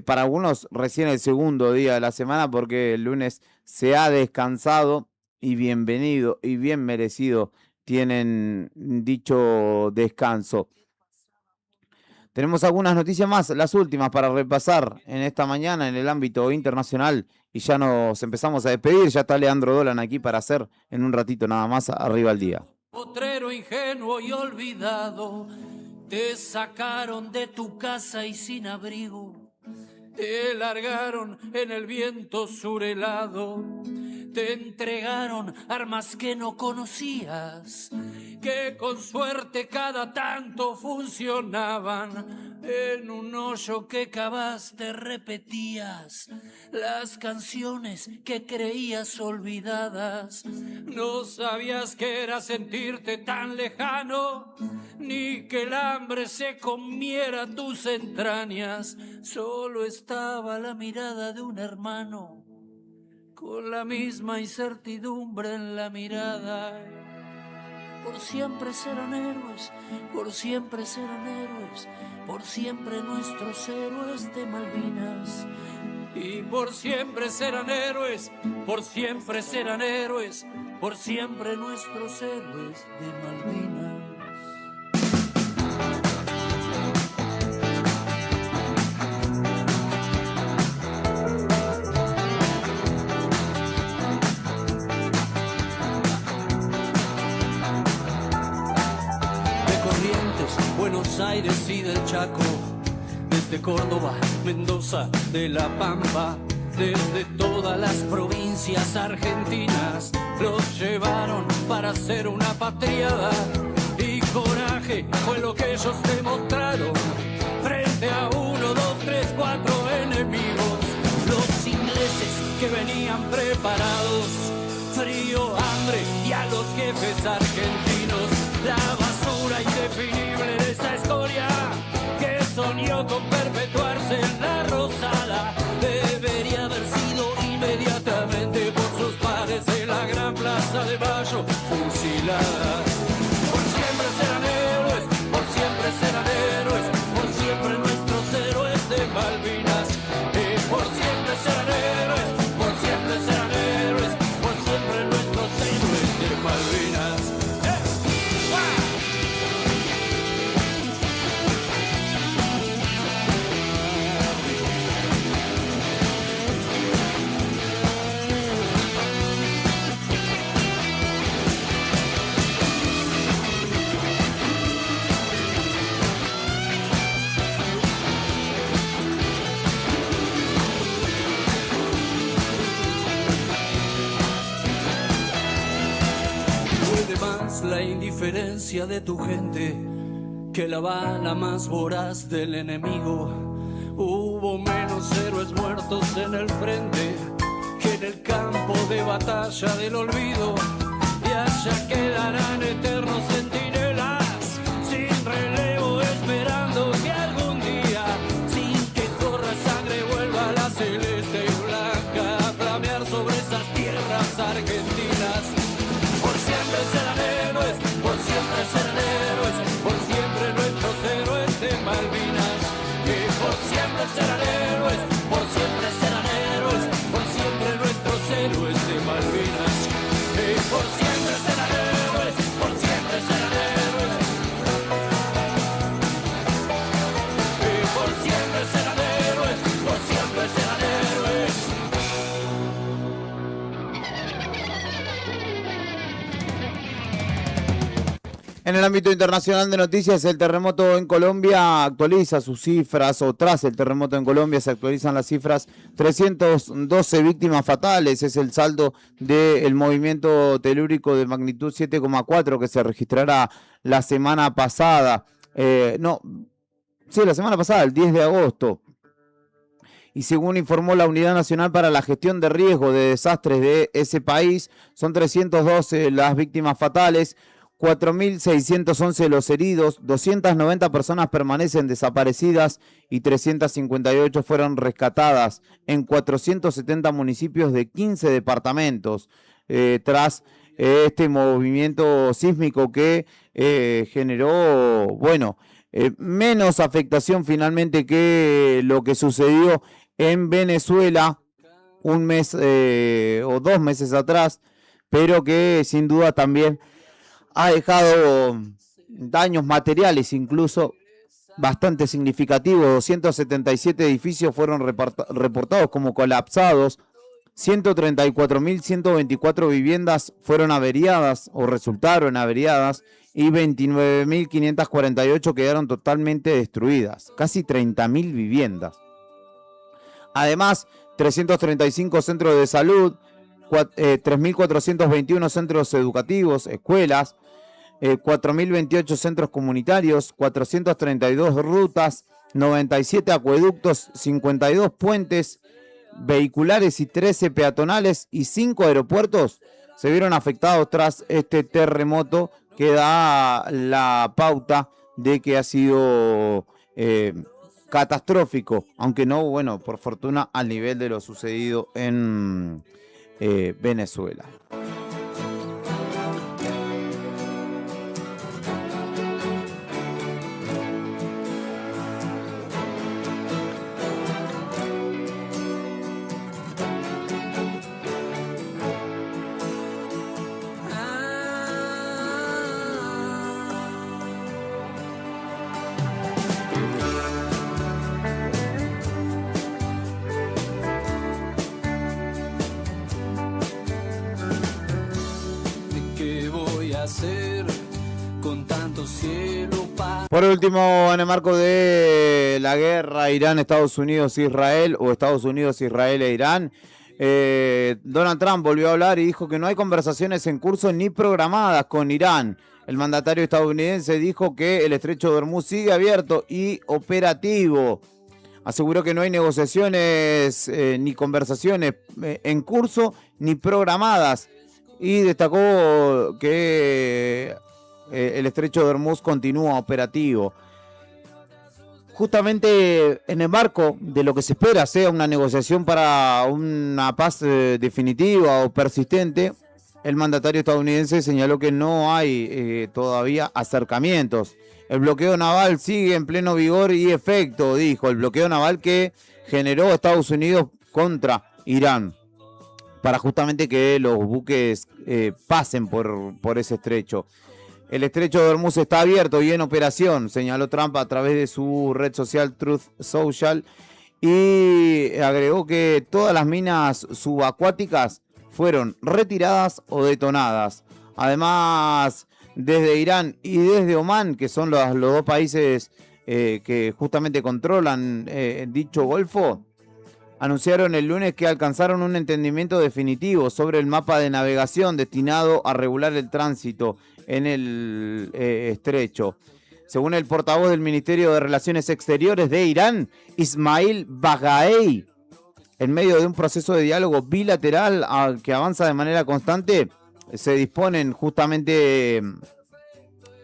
Para algunos recién el segundo día de la semana porque el lunes se ha descansado y bienvenido y bien merecido tienen dicho descanso. Tenemos algunas noticias más, las últimas para repasar en esta mañana en el ámbito internacional y ya nos empezamos a despedir. Ya está Leandro Dolan aquí para hacer en un ratito nada más Arriba al Día. Potrero ingenuo y olvidado, te sacaron de tu casa y sin abrigo, te largaron en el viento surhelado, te entregaron armas que no conocías, que con suerte cada tanto funcionaban. En un hoyo que cavaste repetías las canciones que creías olvidadas. No sabías que era sentirte tan lejano, ni que el hambre se comiera tus entrañas. Solo estaba la mirada de un hermano, con la misma incertidumbre en la mirada. Por siempre serán héroes, por siempre serán héroes, por siempre nuestros héroes de Malvinas. Y por siempre serán héroes, por siempre serán héroes, por siempre nuestros héroes de Malvinas. Corrientes y del Chaco, desde Córdoba, Mendoza, de La Pampa, desde todas las provincias argentinas, los llevaron para hacer una patriada. Y coraje fue lo que ellos demostraron frente a 1, 2, 3, 4 enemigos. Los ingleses que venían preparados, frío, hambre y a los jefes argentinos. La basura indefinible de esa escoria que soñó con perpetuarse en la Rosada debería haber sido inmediatamente por sus pares en la gran plaza de Mayo fusilada. Por siempre serán héroes, por siempre serán héroes, por siempre nuestros héroes de Malvinas. Por siempre serán héroes, por siempre serán héroes, por siempre nuestros héroes de Malvinas. La indiferencia de tu gente que la bala más voraz del enemigo. Hubo menos héroes muertos en el frente que en el campo de batalla del olvido. Y allá quedarán eternos centinelas sin relevo, esperando que algún día, sin que corra sangre, vuelva la celeste y blanca a flamear sobre esas tierras argentinas. Por siempre serán héroes, por siempre serán héroes, por siempre nuestros héroes de Malvinas. Por siempre serán héroes, por siempre serán héroes, por siempre nuestros héroes de Malvinas. Por siempre serán héroes, por siempre serán héroes. Por siempre serán héroes, por siempre serán héroes. En el ámbito internacional de noticias, el terremoto en Colombia actualiza sus cifras, o tras el terremoto en Colombia se actualizan las cifras. 312 víctimas fatales es el saldo del movimiento telúrico de magnitud 7,4 que se registrará la semana pasada. La semana pasada, el 10 de agosto. Y según informó la Unidad Nacional para la Gestión de Riesgo de Desastres de ese país, son 312 las víctimas fatales, 4.611 los heridos, 290 personas permanecen desaparecidas y 358 fueron rescatadas en 470 municipios de 15 departamentos, tras este movimiento sísmico que generó, menos afectación finalmente que lo que sucedió en Venezuela un mes o 2 meses atrás, pero que sin duda también ha dejado daños materiales incluso bastante significativos. 277 edificios fueron reportados como colapsados, 134.124 viviendas fueron averiadas o resultaron averiadas y 29.548 quedaron totalmente destruidas, casi 30.000 viviendas. Además, 335 centros de salud, 3.421 centros educativos, escuelas, 4.028 centros comunitarios, 432 rutas, 97 acueductos, 52 puentes vehiculares y 13 peatonales y 5 aeropuertos se vieron afectados tras este terremoto que da la pauta de que ha sido catastrófico, aunque no, por fortuna, al nivel de lo sucedido en Venezuela. Por último, en el marco de la guerra Irán-Estados Unidos-Israel o Estados Unidos-Israel e Irán, Donald Trump volvió a hablar y dijo que no hay conversaciones en curso ni programadas con Irán. El mandatario estadounidense dijo que el estrecho de Hormuz sigue abierto y operativo. Aseguró que no hay negociaciones ni conversaciones en curso ni programadas y destacó que el estrecho de Hormuz continúa operativo. Justamente en el marco de lo que se espera sea una negociación para una paz definitiva o persistente, el mandatario estadounidense señaló que no hay todavía acercamientos. El bloqueo naval sigue en pleno vigor y efecto, dijo. El bloqueo naval que generó Estados Unidos contra Irán para justamente que los buques pasen por ese estrecho. El estrecho de Hormuz está abierto y en operación, señaló Trump a través de su red social Truth Social, y agregó que todas las minas subacuáticas fueron retiradas o detonadas. Además, desde Irán y desde Omán, que son los dos países que justamente controlan dicho golfo, anunciaron el lunes que alcanzaron un entendimiento definitivo sobre el mapa de navegación destinado a regular el tránsito en el estrecho. Según el portavoz del Ministerio de Relaciones Exteriores de Irán, Ismail Baghai, en medio de un proceso de diálogo bilateral que avanza de manera constante, se disponen justamente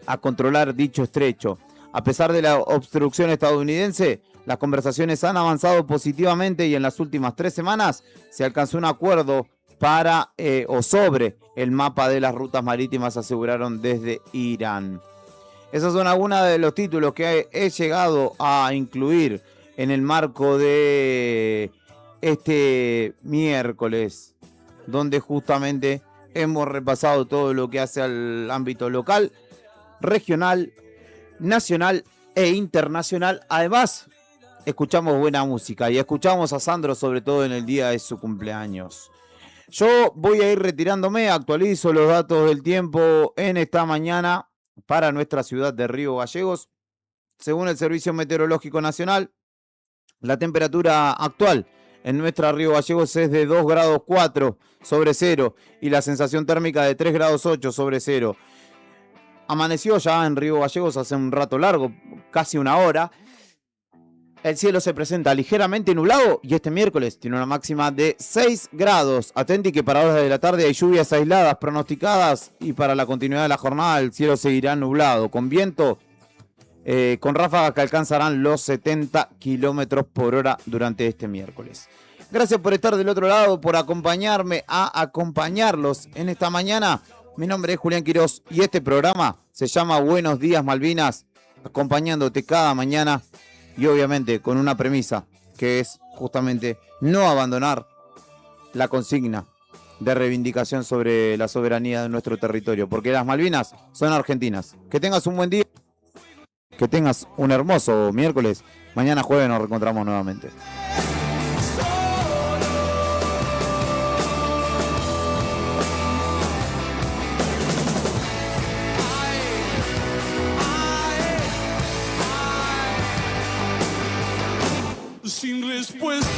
a controlar dicho estrecho. A pesar de la obstrucción estadounidense, las conversaciones han avanzado positivamente y en las últimas 3 semanas se alcanzó un acuerdo para o sobre el mapa de las rutas marítimas, aseguraron desde Irán. Esos son algunos de los títulos que he llegado a incluir en el marco de este miércoles, donde justamente hemos repasado todo lo que hace al ámbito local, regional, nacional e internacional. Además, escuchamos buena música y escuchamos a Sandro sobre todo en el día de su cumpleaños. Yo voy a ir retirándome, actualizo los datos del tiempo en esta mañana para nuestra ciudad de Río Gallegos. Según el Servicio Meteorológico Nacional, la temperatura actual en nuestra Río Gallegos es de 2 grados 4 sobre 0 y la sensación térmica de 3 grados 8 sobre 0. Amaneció ya en Río Gallegos hace un rato largo, casi una hora. El cielo se presenta ligeramente nublado y este miércoles tiene una máxima de 6 grados. Atenti que para horas de la tarde hay lluvias aisladas pronosticadas y para la continuidad de la jornada el cielo seguirá nublado, con viento, con ráfagas que alcanzarán los 70 kilómetros por hora durante este miércoles. Gracias por estar del otro lado, por acompañarme a acompañarlos en esta mañana. Mi nombre es Julián Quirós y este programa se llama Buenos Días Malvinas, acompañándote cada mañana. Y obviamente con una premisa, que es justamente no abandonar la consigna de reivindicación sobre la soberanía de nuestro territorio, porque las Malvinas son argentinas. Que tengas un buen día, que tengas un hermoso miércoles. Mañana jueves nos reencontramos nuevamente. Sin respuesta.